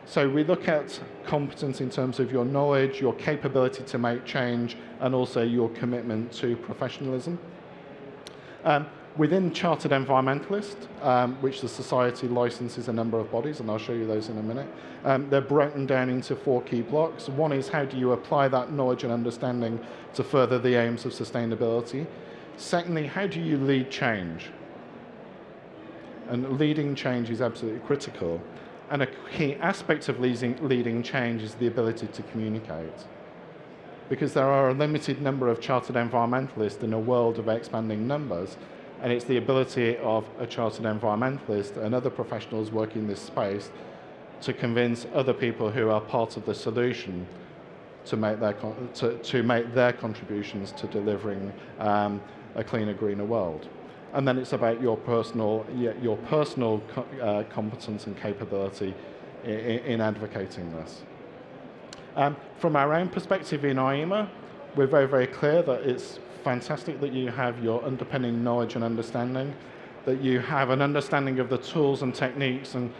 So we look at competence in terms of your knowledge, your capability to make change, and also your commitment to professionalism. Within Chartered Environmentalist, which the Society licenses a number of bodies, and I'll show you those in a minute, they're broken down into 4 key blocks. One is, how do you apply that knowledge and understanding to further the aims of sustainability? Secondly, how do you lead change? And leading change is absolutely critical. And a key aspect of leading change is the ability to communicate. Because there are a limited number of chartered environmentalists in a world of expanding numbers, and it's the ability of a chartered environmentalist and other professionals working in this space to convince other people who are part of the solution to make their contributions to delivering a cleaner, greener world. And then it's about your personal competence and capability in advocating this. From our own perspective in IEMA, we're very, very clear that it's fantastic that you have your underpinning knowledge and understanding, that you have an understanding of the tools and techniques and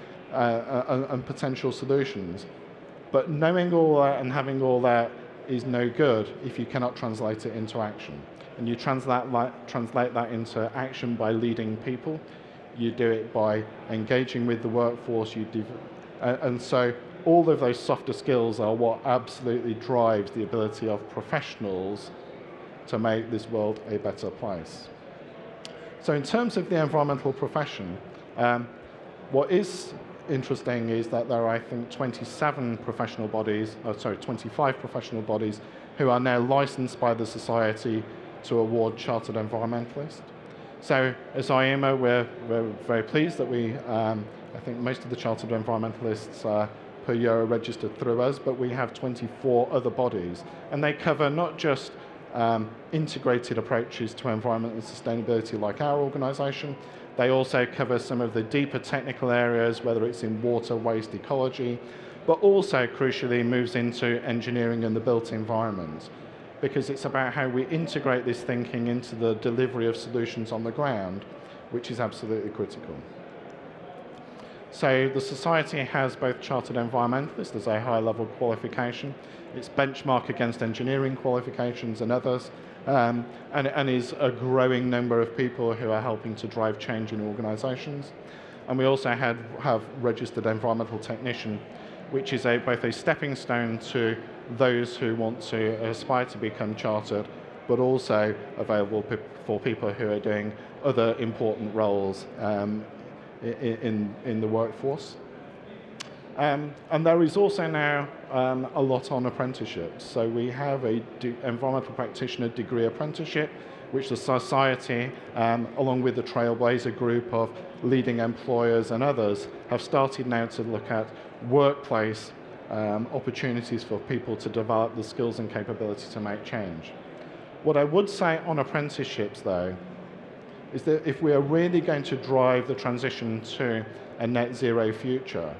potential solutions. But knowing all that and having all that is no good if you cannot translate it into action. And you translate that into action by leading people. You do it by engaging with the workforce. And so all of those softer skills are what absolutely drives the ability of professionals to make this world a better place. So in terms of the environmental profession, what is interesting is that there are, I think, 25 professional bodies who are now licensed by the Society to award Chartered Environmentalists. So as IEMA, we're very pleased that I think most of the Chartered Environmentalists per year are registered through us, but we have 24 other bodies, and they cover not just integrated approaches to environment and sustainability like our organisation. They also cover some of the deeper technical areas, whether it's in water, waste, ecology, but also crucially moves into engineering and the built environment, because it's about how we integrate this thinking into the delivery of solutions on the ground, which is absolutely critical. So the Society has both Chartered Environmentalists as a high-level qualification. It's benchmarked against engineering qualifications and others, and is a growing number of people who are helping to drive change in organisations. And we also have registered environmental technician, which is both a stepping stone to those who want to aspire to become chartered, but also available for people who are doing other important roles in the workforce. And there is also now a lot on apprenticeships. So we have a environmental practitioner degree apprenticeship, which the society, along with the Trailblazer group of leading employers and others, have started now to look at workplace opportunities for people to develop the skills and capability to make change. What I would say on apprenticeships, though, is that if we are really going to drive the transition to a net zero future,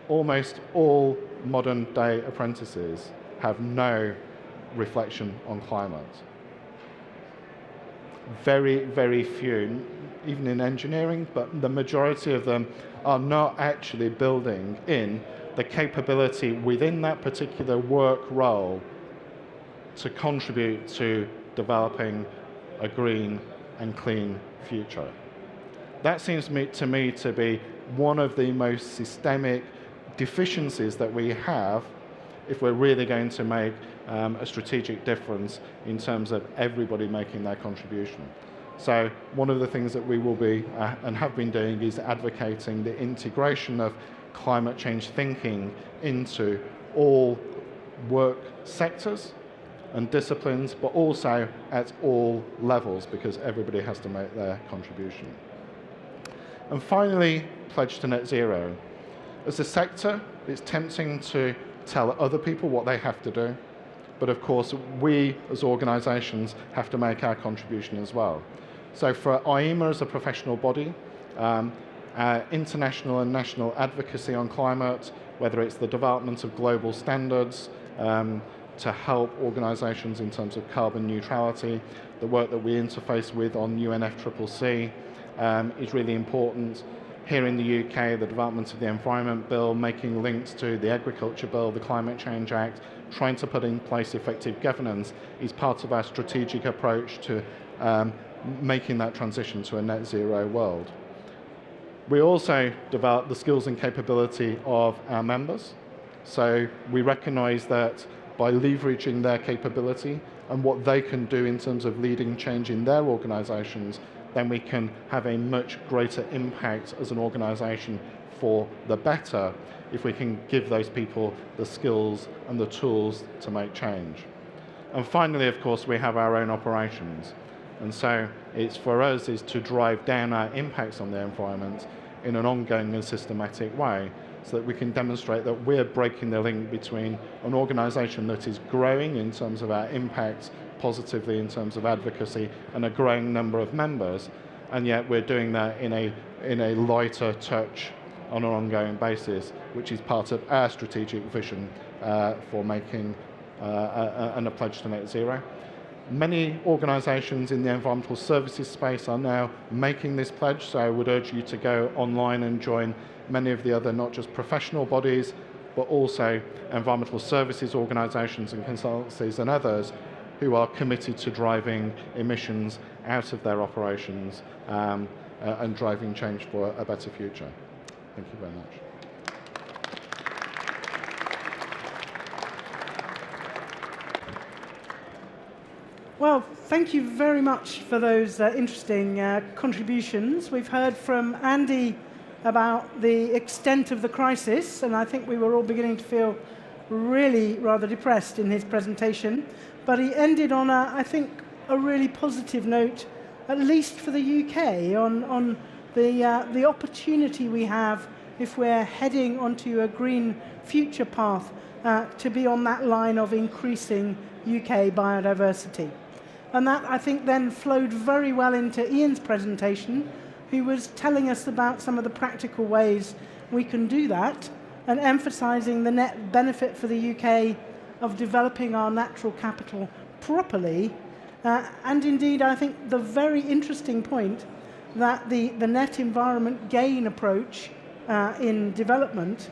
almost all modern day apprentices have no reflection on climate. Very, very few, even in engineering, but the majority of them are not actually building in the capability within that particular work role to contribute to developing a green and clean future. That seems to me to be one of the most systemic deficiencies that we have if we're really going to make a strategic difference in terms of everybody making their contribution. So one of the things that we will be and have been doing is advocating the integration of climate change thinking into all work sectors and disciplines, but also at all levels, because everybody has to make their contribution. And finally, pledge to net zero. As a sector, it's tempting to tell other people what they have to do, but of course, we as organisations have to make our contribution as well. So for IEMA as a professional body, international and national advocacy on climate, whether it's the development of global standards, to help organisations in terms of carbon neutrality, the work that we interface with on UNFCCC is really important. Here in the UK, the development of the Environment Bill, making links to the Agriculture Bill, the Climate Change Act, trying to put in place effective governance is part of our strategic approach to making that transition to a net zero world. We also develop the skills and capability of our members. So we recognise that by leveraging their capability and what they can do in terms of leading change in their organisations, then we can have a much greater impact as an organisation for the better if we can give those people the skills and the tools to make change. And finally, of course, we have our own operations. And so it's for us is to drive down our impacts on the environment in an ongoing and systematic way, so that we can demonstrate that we're breaking the link between an organisation that is growing in terms of our impact positively in terms of advocacy and a growing number of members, and yet we're doing that in a lighter touch on an ongoing basis, which is part of our strategic vision for making a pledge to net zero. Many organisations in the environmental services space are now making this pledge, so I would urge you to go online and join many of the other, not just professional bodies, but also environmental services organisations and consultancies and others who are committed to driving emissions out of their operations and driving change for a better future. Thank you very much. Well, thank you very much for those interesting contributions. We've heard from Andy about the extent of the crisis, and I think we were all beginning to feel really rather depressed in his presentation. But he ended on, I think, a really positive note, at least for the UK, on the opportunity we have if we're heading onto a green future path to be on that line of increasing UK biodiversity. And that, I think, then flowed very well into Ian's presentation, who was telling us about some of the practical ways we can do that, and emphasising the net benefit for the UK of developing our natural capital properly. And indeed, I think the very interesting point that the net environment gain approach in development,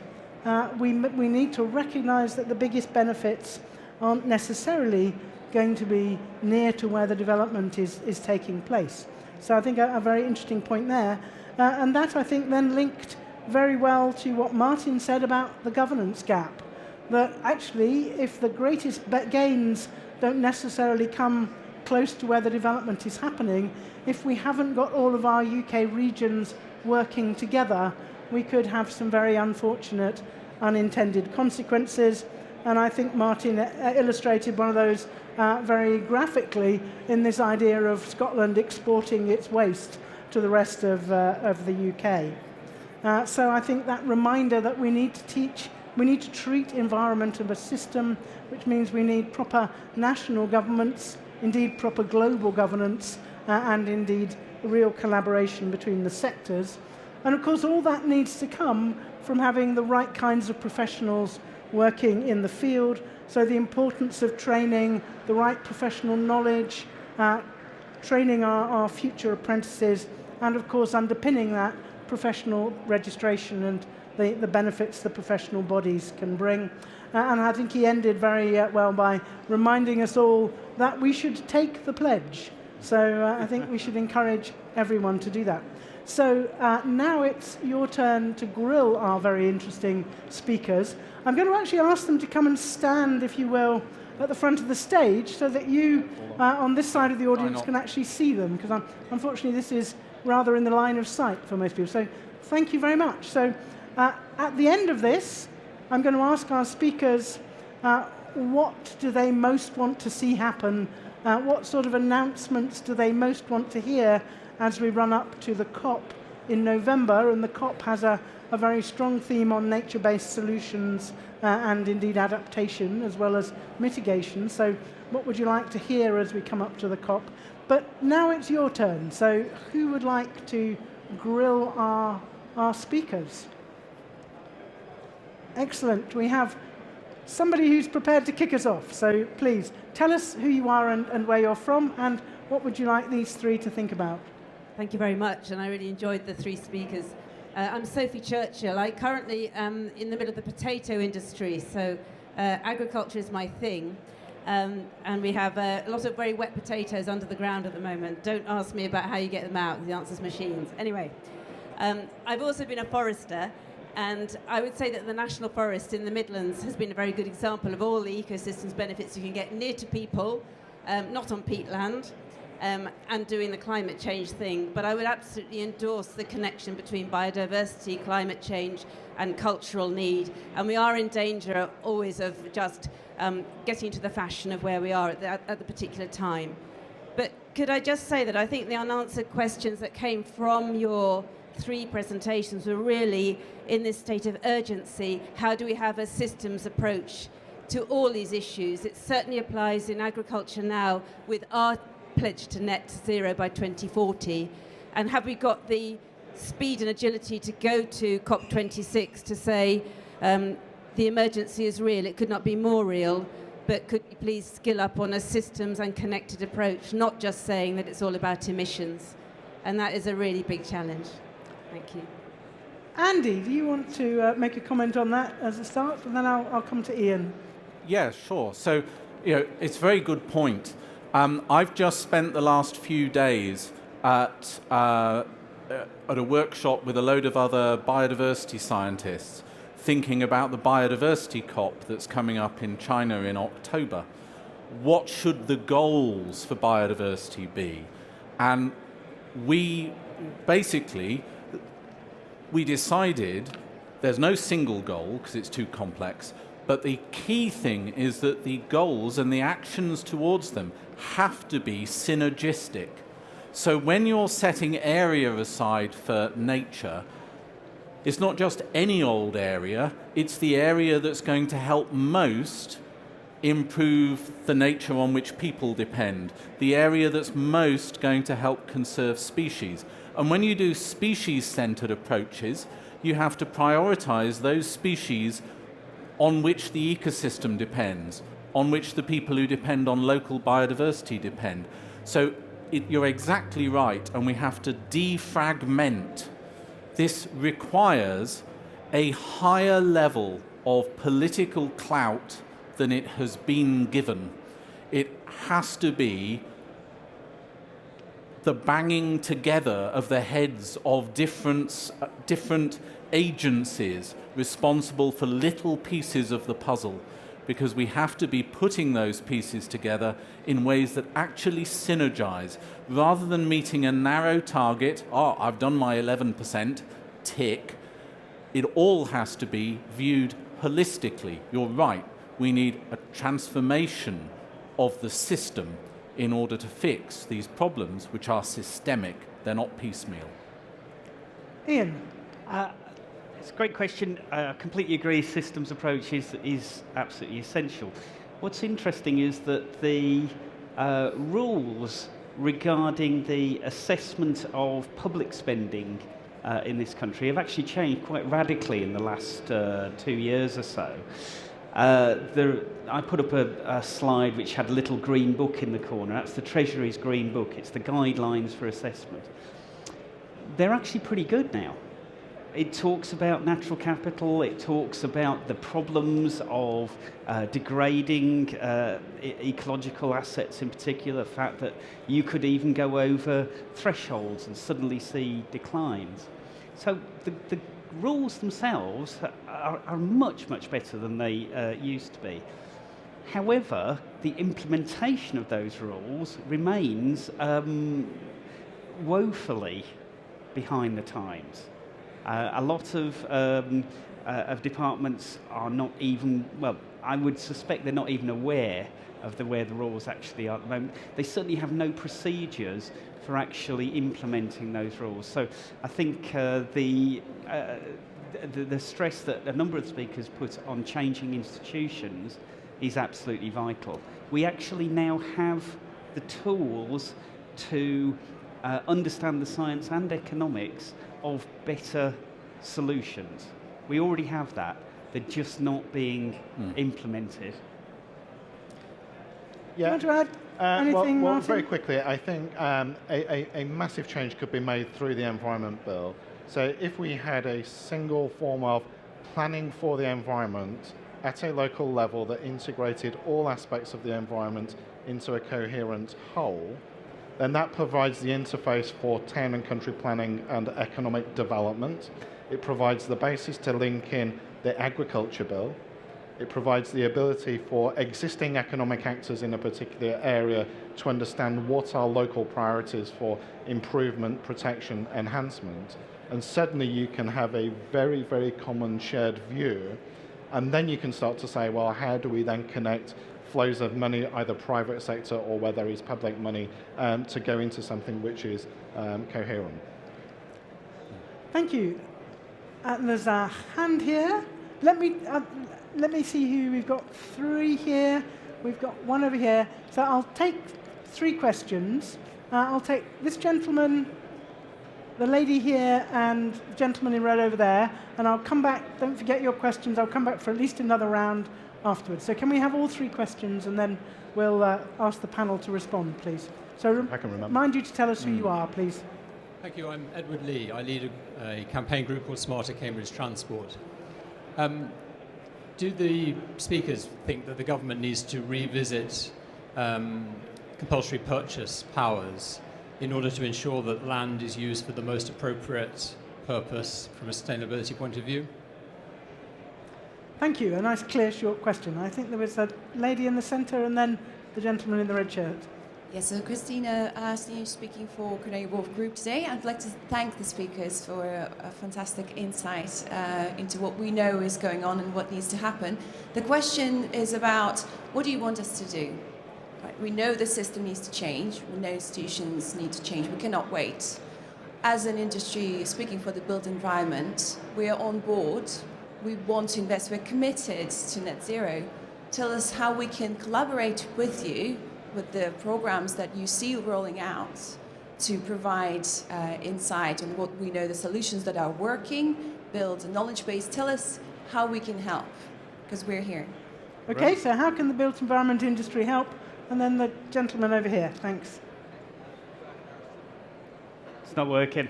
we need to recognise that the biggest benefits aren't necessarily going to be near to where the development is taking place. So I think a very interesting point there. And that, I think, then linked very well to what Martin said about the governance gap. That actually, if the greatest gains don't necessarily come close to where the development is happening, if we haven't got all of our UK regions working together, we could have some very unfortunate unintended consequences. And I think Martin illustrated one of those very graphically in this idea of Scotland exporting its waste to the rest of the UK. So I think that reminder that we need to treat environment as a system, which means we need proper national governments, indeed proper global governance, and indeed real collaboration between the sectors. And of course all that needs to come from having the right kinds of professionals working in the field, so the importance of training the right professional knowledge, training our future apprentices, and of course underpinning that professional registration and the benefits the professional bodies can bring. And I think he ended very well by reminding us all that we should take the pledge. So I think we should encourage everyone to do that. So now it's your turn to grill our very interesting speakers. I'm going to actually ask them to come and stand, if you will, at the front of the stage so that you, on this side of the audience, can actually see them, because unfortunately this is rather in the line of sight for most people. So thank you very much. So at the end of this, I'm going to ask our speakers what do they most want to see happen, what sort of announcements do they most want to hear as we run up to the COP in November. And the COP has a very strong theme on nature-based solutions and indeed adaptation as well as mitigation. So what would you like to hear as we come up to the COP? But now it's your turn. So who would like to grill our speakers? Excellent. We have somebody who's prepared to kick us off. So please tell us who you are and where you're from, and what would you like these three to think about? Thank you very much, and I really enjoyed the three speakers. I'm Sophie Churchill. I currently am in the middle of the potato industry, so agriculture is my thing. And we have a lot of very wet potatoes under the ground at the moment. Don't ask me about how you get them out. The answer's machines. Anyway, I've also been a forester, and I would say that the National Forest in the Midlands has been a very good example of all the ecosystems benefits you can get near to people, not on peatland, and doing the climate change thing. But I would absolutely endorse the connection between biodiversity, climate change, and cultural need. And we are in danger always of just getting into the fashion of where we are at the particular time. But could I just say that I think the unanswered questions that came from your three presentations were really in this state of urgency. How do we have a systems approach to all these issues? It certainly applies in agriculture now with our pledge to net zero by 2040. And have we got the speed and agility to go to COP26 to say the emergency is real, it could not be more real, but could you please skill up on a systems and connected approach, not just saying that it's all about emissions. And that is a really big challenge. Thank you. Andy, do you want to make a comment on that as a start? And then I'll come to Ian. Yeah, sure. So, it's a very good point. I've just spent the last few days at a workshop with a load of other biodiversity scientists thinking about the biodiversity COP that's coming up in China in October. What should the goals for biodiversity be? And we decided there's no single goal because it's too complex, but the key thing is that the goals and the actions towards them have to be synergistic. So when you're setting area aside for nature, it's not just any old area, it's the area that's going to help most improve the nature on which people depend, the area that's most going to help conserve species. And when you do species-centered approaches, you have to prioritize those species on which the ecosystem depends, on which the people who depend on local biodiversity depend. So you're exactly right, and we have to defragment. This requires a higher level of political clout than it has been given. It has to be the banging together of the heads of different agencies responsible for little pieces of the puzzle. because we have to be putting those pieces together in ways that actually synergize, rather than meeting a narrow target. Oh, I've done my 11%, tick. It all has to be viewed holistically. You're right, we need a transformation of the system in order to fix these problems, which are systemic, they're not piecemeal. Ian? It's a great question. I completely agree, systems approach is absolutely essential. What's interesting is that the rules regarding the assessment of public spending in this country have actually changed quite radically in the last 2 years or so. I put up a slide which had a little green book in the corner. That's the Treasury's green book. It's the guidelines for assessment. They're actually pretty good now. It talks about natural capital, it talks about the problems of degrading ecological assets in particular, the fact that you could even go over thresholds and suddenly see declines. So the rules themselves are much, much better than they used to be. However, the implementation of those rules remains woefully behind the times. A lot of departments are not even, well, I would suspect they're not even aware of where the rules actually are at the moment. They certainly have no procedures for actually implementing those rules. So I think the stress that a number of speakers put on changing institutions is absolutely vital. We actually now have the tools to understand the science and economics of better solutions. We already have that. They're just not being implemented. Yeah. Want to add anything, well, Martin? very quickly, I think a massive change could be made through the Environment Bill. So if we had a single form of planning for the environment at a local level that integrated all aspects of the environment into a coherent whole, then that provides the interface for town and country planning and economic development. It provides the basis to link in the agriculture bill. It provides the ability for existing economic actors in a particular area to understand what are local priorities for improvement, protection, enhancement. And suddenly you can have a very, very common shared view. And then you can start to say, well, how do we then connect flows of money, either private sector or where there is public money, to go into something which is coherent. Thank you. There's a hand here. Let me see who we've got. 3 here. We've got 1 over here. So I'll take 3 questions. I'll take this gentleman, the lady here, and the gentleman in red over there. And I'll come back. Don't forget your questions. I'll come back for at least another round afterwards. So can we have all 3 questions, and then we'll ask the panel to respond, please. So I can remember. Mind you to tell us who you are, please. Thank you. I'm Edward Lee. I lead a campaign group called Smarter Cambridge Transport. Do the speakers think that the government needs to revisit compulsory purchase powers in order to ensure that land is used for the most appropriate purpose from a sustainability point of view? Thank you. A nice, clear, short question. I think there was a lady in the centre and then the gentleman in the red shirt. Yes, so Christina Aastien speaking for Cornelia Wolf Group today. I'd like to thank the speakers for a fantastic insight into what we know is going on and what needs to happen. The question is about, what do you want us to do? Right, we know the system needs to change. We know institutions need to change. We cannot wait. As an industry, speaking for the built environment, we are on board. We want to invest. We're committed to net zero. Tell us how we can collaborate with you, with the programs that you see rolling out, to provide insight on what we know, the solutions that are working, build a knowledge base. Tell us how we can help, because we're here. Okay, so how can the built environment industry help? And then the gentleman over here, thanks. It's not working.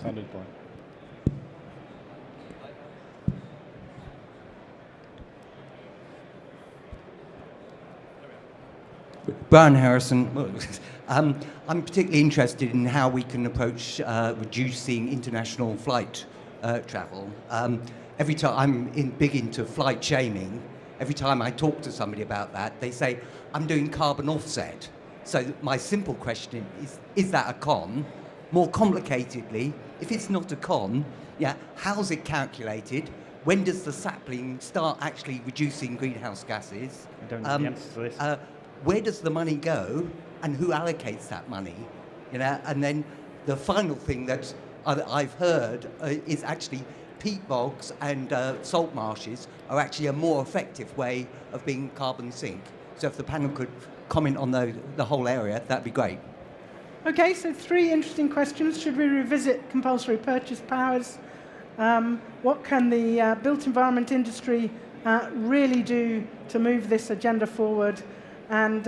Sounded fine. Brian Harrison. I'm particularly interested in how we can approach reducing international flight travel. Every time big into flight shaming, every time I talk to somebody about that, they say, I'm doing carbon offset. So my simple question is that a con? More complicatedly, if it's not a con, how's it calculated? When does the sapling start actually reducing greenhouse gases? I don't know the answer to this. Where does the money go, and who allocates that money? And then the final thing that I've heard is actually peat bogs and salt marshes are actually a more effective way of being carbon sink. So if the panel could comment on the whole area, that'd be great. Okay, so 3 interesting questions. Should we revisit compulsory purchase powers? What can the built environment industry really do to move this agenda forward? And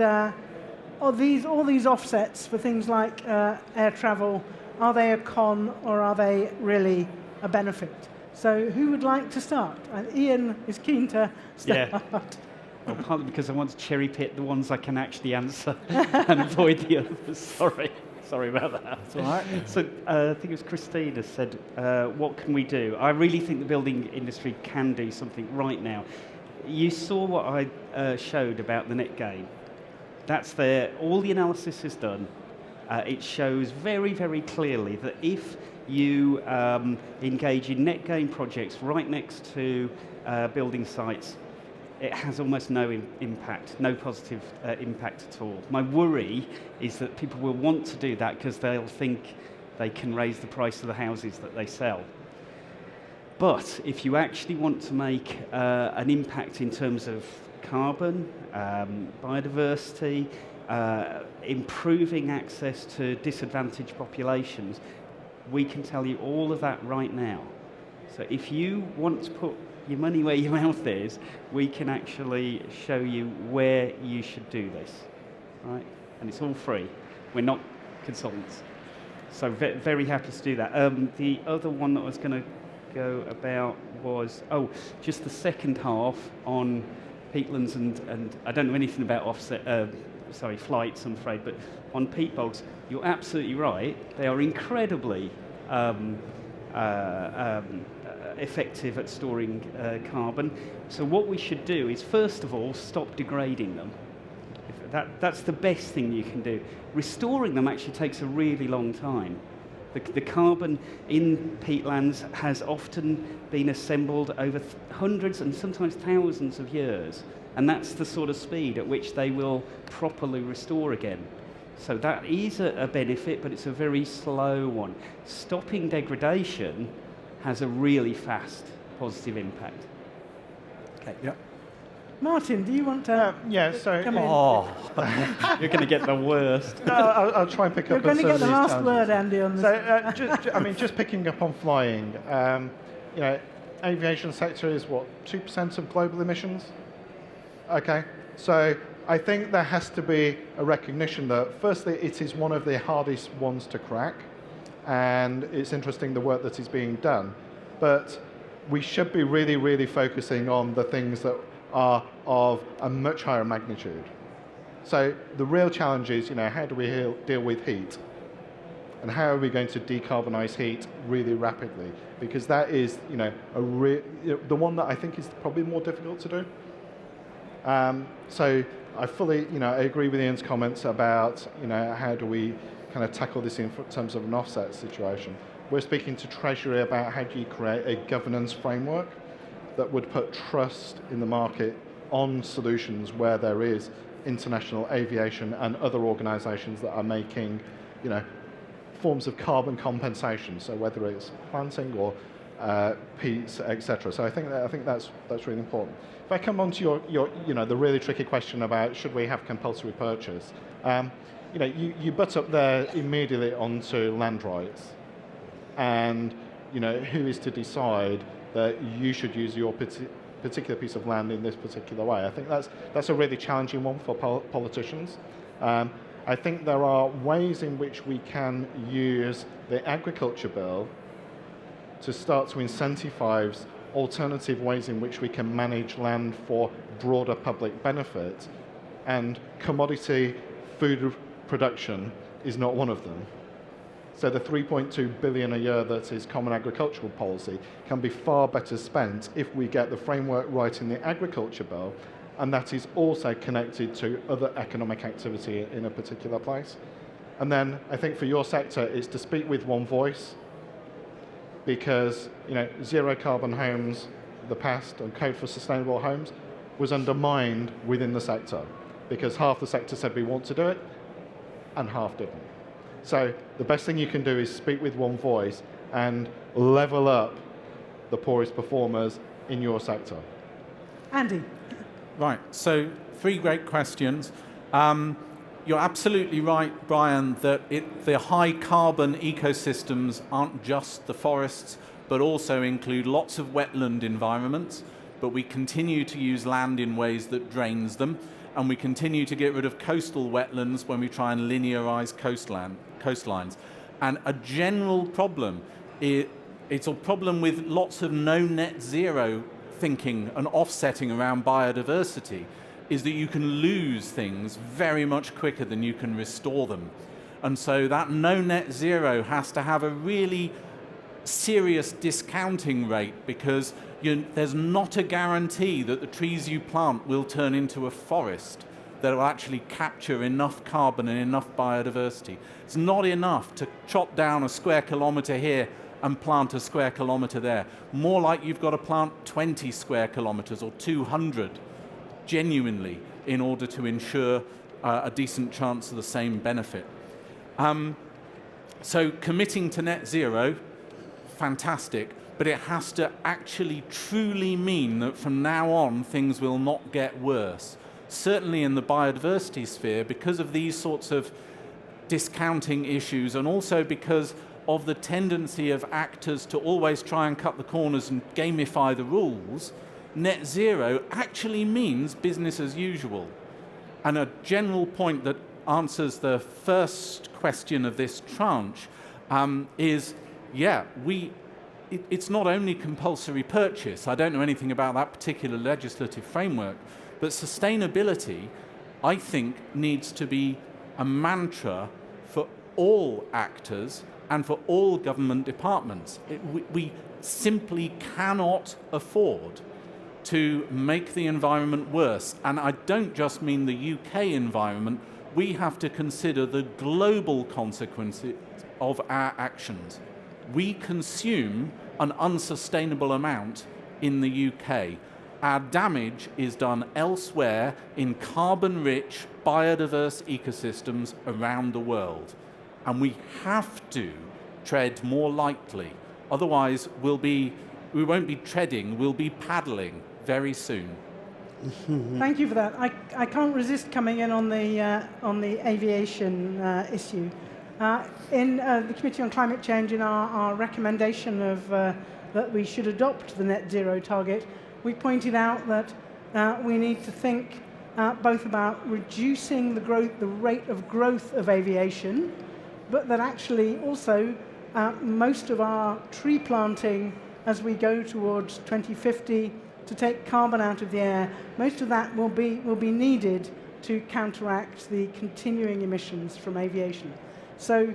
all these offsets for things like air travel, are they a con or are they really a benefit? So who would like to start? Ian is keen to start. Yeah. Well, partly because I want to cherry pick the ones I can actually answer and avoid the others. Sorry about that. That's all right. So I think it was Christina said, what can we do? I really think the building industry can do something right now. You saw what I showed about the net gain. That's there. All the analysis is done. It shows very, very clearly that if you engage in net gain projects right next to building sites, it has almost no impact, no positive impact at all. My worry is that people will want to do that because they'll think they can raise the price of the houses that they sell. But if you actually want to make an impact in terms of carbon, biodiversity, improving access to disadvantaged populations, we can tell you all of that right now. So if you want to put your money where your mouth is, we can actually show you where you should do this, right? And it's all free. We're not consultants. So very happy to do that. The other one that I was going to go about was, just the second half on peatlands and I don't know anything about flights, I'm afraid, but on peat bogs, you're absolutely right. They are incredibly effective at storing carbon. So what we should do is, first of all, stop degrading them. That's the best thing you can do. Restoring them actually takes a really long time. The carbon in peatlands has often been assembled over hundreds and sometimes thousands of years, and that's the sort of speed at which they will properly restore again. So that is a benefit, but it's a very slow one. Stopping degradation has a really fast positive impact. Okay. Yeah. Martin, do you want to come in? You're going to get the worst. No, I'll try and pick You're up on going to some get of the these last challenges. word, Andy, on this. Just picking up on flying, aviation sector is what, 2% of global emissions? Okay, so I think there has to be a recognition that, firstly, it is one of the hardest ones to crack, and it's interesting the work that is being done, but we should be really, really focusing on the things that are of a much higher magnitude. So the real challenge is, how do we deal with heat? And how are we going to decarbonize heat really rapidly? Because that is, the one that I think is probably more difficult to do. So I fully, I agree with Ian's comments about, how do we kind of tackle this in terms of an offset situation. We're speaking to Treasury about how do you create a governance framework that would put trust in the market on solutions where there is international aviation and other organizations that are making, forms of carbon compensation. So whether it's planting or peats, etc. So I think that's really important. If I come on to your the really tricky question about should we have compulsory purchase, you butt up there immediately onto land rights, and who is to decide that you should use your particular piece of land in this particular way. I think that's a really challenging one for politicians. I think there are ways in which we can use the agriculture bill to start to incentivize alternative ways in which we can manage land for broader public benefit, and commodity food production is not one of them. So the 3.2 billion a year that is common agricultural policy can be far better spent if we get the framework right in the agriculture bill, and that is also connected to other economic activity in a particular place. And then I think for your sector, it's to speak with one voice, because zero carbon homes, the past, and code for sustainable homes was undermined within the sector, because half the sector said we want to do it, and half didn't. So the best thing you can do is speak with one voice and level up the poorest performers in your sector. Andy. Right, so 3 great questions. You're absolutely right, Brian, that the high carbon ecosystems aren't just the forests, but also include lots of wetland environments. But we continue to use land in ways that drains them, and we continue to get rid of coastal wetlands when we try and linearize coastlines. And a general problem, it's a problem with lots of no net zero thinking and offsetting around biodiversity, is that you can lose things very much quicker than you can restore them. And so that no net zero has to have a really serious discounting rate, because there's not a guarantee that the trees you plant will turn into a forest that will actually capture enough carbon and enough biodiversity. It's not enough to chop down a square kilometre here and plant a square kilometre there. More like you've got to plant 20 square kilometres or 200 genuinely in order to ensure a decent chance of the same benefit. So committing to net zero, fantastic, but it has to actually truly mean that from now on things will not get worse. Certainly in the biodiversity sphere, because of these sorts of discounting issues, and also because of the tendency of actors to always try and cut the corners and gamify the rules, net zero actually means business as usual. And a general point that answers the first question of this tranche is, it's not only compulsory purchase. I don't know anything about that particular legislative framework, but sustainability, I think, needs to be a mantra for all actors and for all government departments. We simply cannot afford to make the environment worse. And I don't just mean the UK environment. We have to consider the global consequences of our actions. We consume an unsustainable amount in the UK. Our damage is done elsewhere in carbon-rich, biodiverse ecosystems around the world. And we have to tread more lightly. Otherwise, we won't be treading, we'll be paddling very soon. Thank you for that. I can't resist coming in on the aviation issue. In the Committee on Climate Change, in our recommendation of that we should adopt the net zero target, we pointed out that we need to think both about reducing the rate of growth of aviation, but that actually also most of our tree planting as we go towards 2050 to take carbon out of the air, most of that will be needed to counteract the continuing emissions from aviation. So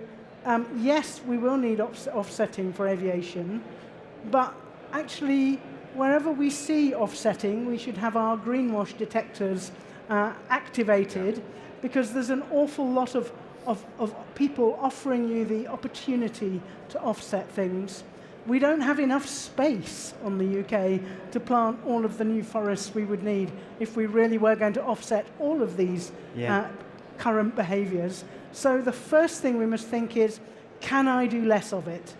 yes, we will need offsetting for aviation, but actually wherever we see offsetting, we should have our greenwash detectors activated, because there's an awful lot of people offering you the opportunity to offset things. We don't have enough space on the UK to plant all of the new forests we would need if we really were going to offset all of these current behaviours. So the first thing we must think is, can I do less of it?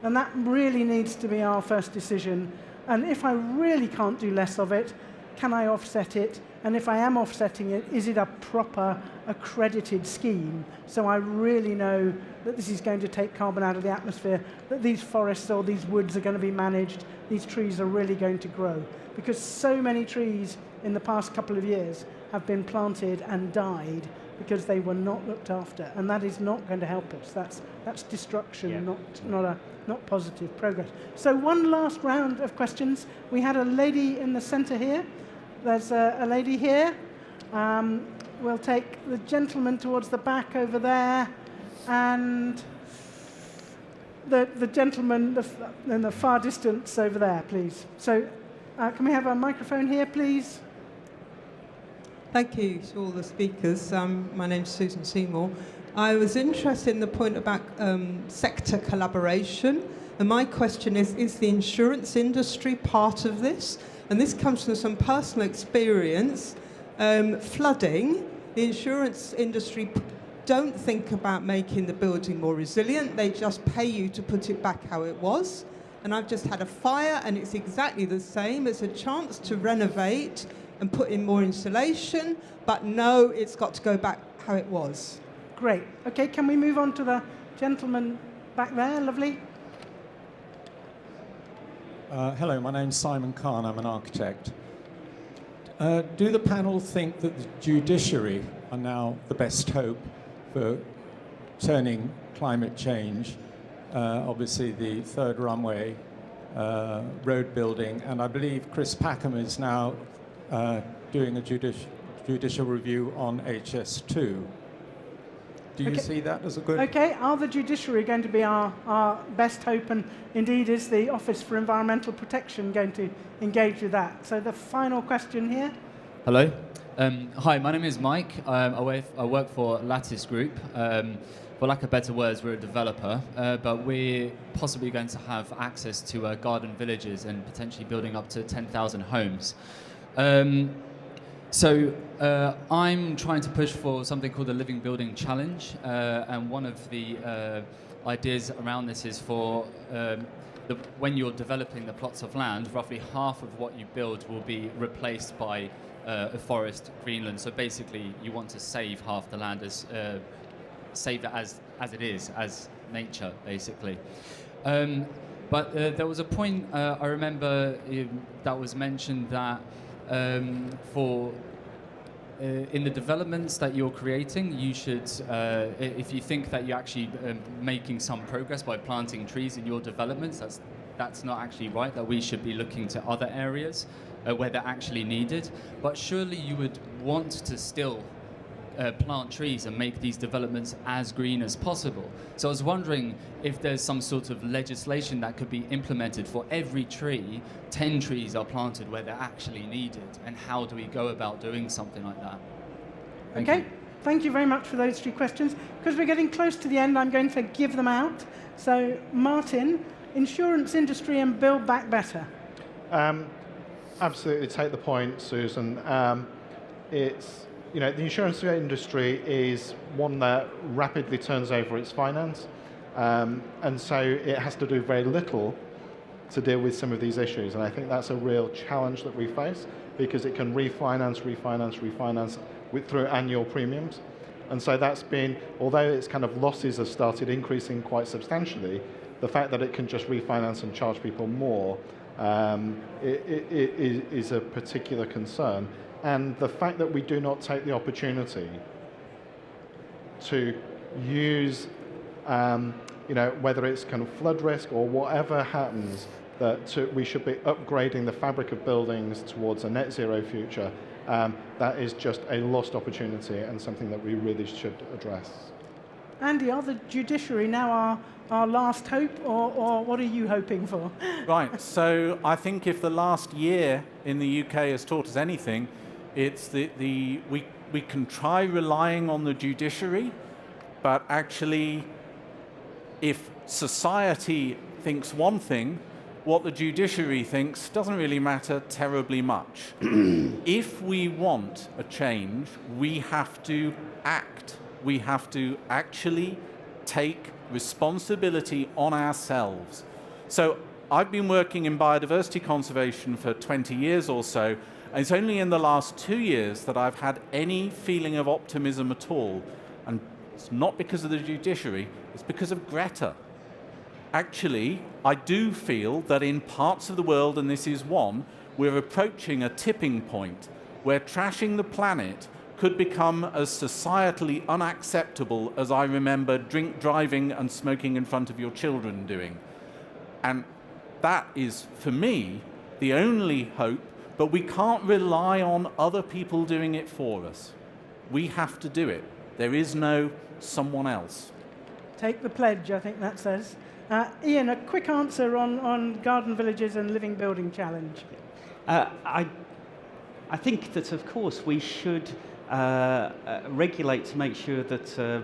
And that really needs to be our first decision. And if I really can't do less of it, can I offset it? And if I am offsetting it, is it a proper accredited scheme? So I really know that this is going to take carbon out of the atmosphere, that these forests or these woods are going to be managed, these trees are really going to grow. Because so many trees in the past couple of years have been planted and died because they were not looked after. And that is not going to help us. That's destruction, not positive progress. So one last round of questions. We had a lady in the center here. There's a lady here. We'll take the gentleman towards the back over there. And the gentleman in the far distance over there, please. So can we have a microphone here, please? Thank you to all the speakers. My name's Susan Seymour. I was interested in the point about sector collaboration. And my question is the insurance industry part of this? And this comes from some personal experience. Flooding, the insurance industry don't think about making the building more resilient. They just pay you to put it back how it was. And I've just had a fire, and it's exactly the same. It's a chance to renovate and put in more insulation, but no, it's got to go back how it was. Great. Okay, can we move on to the gentleman back there? Lovely. Hello, my name's Simon Khan. I'm an architect. Do the panel think that the judiciary are now the best hope for turning climate change? Obviously, the third runway, road building, and I believe Chris Packham is now doing a judicial review on HS2. Do you see that as a good... Okay, are the judiciary going to be our best hope, and indeed is the Office for Environmental Protection going to engage with that? So the final question here. Hello. Hi, my name is Mike. I work for Lattice Group. For lack of better words, we're a developer, but we're possibly going to have access to garden villages and potentially building up to 10,000 homes. So I'm trying to push for something called the Living Building Challenge, and one of the ideas around this is for when you're developing the plots of land, roughly half of what you build will be replaced by a forest, Greenland. So basically, you want to save half the land save it as it is, as nature, basically. But there was a point I remember that was mentioned that in the developments that you're creating, you should, if you think that you're actually making some progress by planting trees in your developments, that's not actually right, that we should be looking to other areas where they're actually needed. But surely you would want to still plant trees and make these developments as green as possible. So I was wondering if there's some sort of legislation that could be implemented for every tree, 10 trees are planted where they're actually needed, and how do we go about doing something like that? Thank you very much for those 3 questions. Because we're getting close to the end, I'm going to give them out. So Martin, insurance industry and Build Back Better. Absolutely take the point, Susan. It's, you know, the insurance industry is one that rapidly turns over its finance, and so it has to do very little to deal with some of these issues. And I think that's a real challenge that we face, because it can refinance through annual premiums. And so that's been, although its kind of losses have started increasing quite substantially, the fact that it can just refinance and charge people more is a particular concern. And the fact that we do not take the opportunity to use, you know, whether it's kind of flood risk or whatever happens, that we should be upgrading the fabric of buildings towards a net zero future, that is just a lost opportunity and something that we really should address. Andy, are the judiciary now our last hope, or what are you hoping for? Right, so I think if the last year in the UK has taught us anything, it's we can try relying on the judiciary, but actually if society thinks one thing, what the judiciary thinks doesn't really matter terribly much. If we want a change, we have to act. We have to actually take responsibility on ourselves. So I've been working in biodiversity conservation for 20 years or so, and it's only in the last 2 years that I've had any feeling of optimism at all. And it's not because of the judiciary, it's because of Greta. Actually, I do feel that in parts of the world, and this is one, we're approaching a tipping point where trashing the planet could become as societally unacceptable as I remember drink driving and smoking in front of your children doing. And that is, for me, the only hope, but we can't rely on other people doing it for us. We have to do it. There is no someone else. Take the pledge, I think that says. Ian, a quick answer on garden villages and living building challenge. I think that, of course, we should regulate to make sure that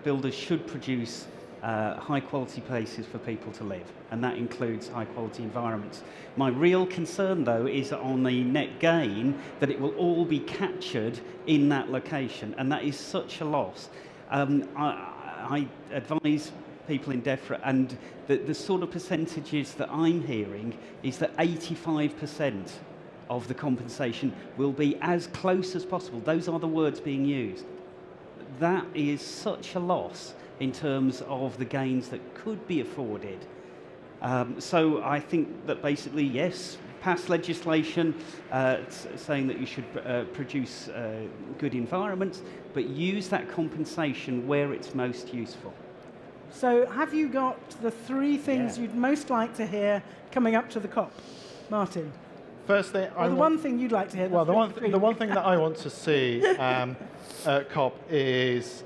builders should produce high-quality places for people to live, and that includes high-quality environments. My real concern, though, is on the net gain, that it will all be captured in that location, and that is such a loss. I advise people in DEFRA, and the sort of percentages that I'm hearing is that 85% of the compensation will be as close as possible. Those are the words being used. That is such a loss in terms of the gains that could be afforded. So I think that basically, yes, pass legislation saying that you should produce good environments, but use that compensation where it's most useful. So have you got the 3 things you'd most like to hear coming up to the COP? Martin? Firstly, the one thing you'd like to hear. Well, the one thing that I want to see at COP is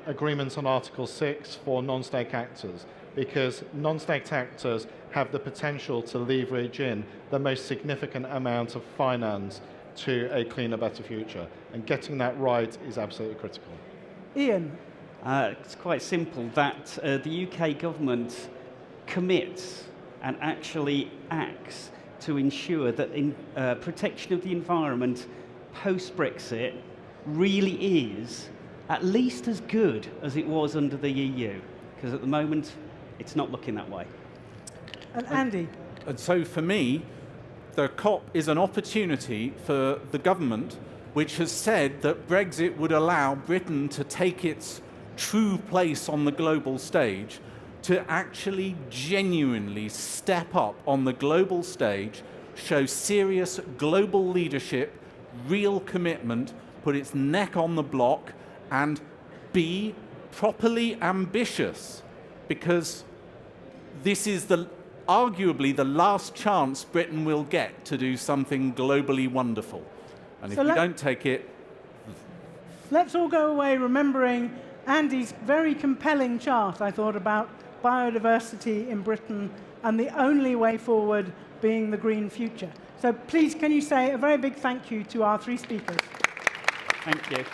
agreements on Article 6 for non-state actors, because non-state actors have the potential to leverage in the most significant amount of finance to a cleaner, better future. And getting that right is absolutely critical. Ian? It's quite simple that the UK government commits and actually acts to ensure that protection of the environment post-Brexit really is at least as good as it was under the EU, because at the moment it's not looking that way. And Andy? And so for me, the COP is an opportunity for the government, which has said that Brexit would allow Britain to take its true place on the global stage, to actually genuinely step up on the global stage, show serious global leadership, real commitment, put its neck on the block, and be properly ambitious, because this is arguably the last chance Britain will get to do something globally wonderful. And if we don't take it... Let's all go away remembering Andy's very compelling chart, I thought, about biodiversity in Britain and the only way forward being the green future. So please, can you say a very big thank you to our 3 speakers? Thank you.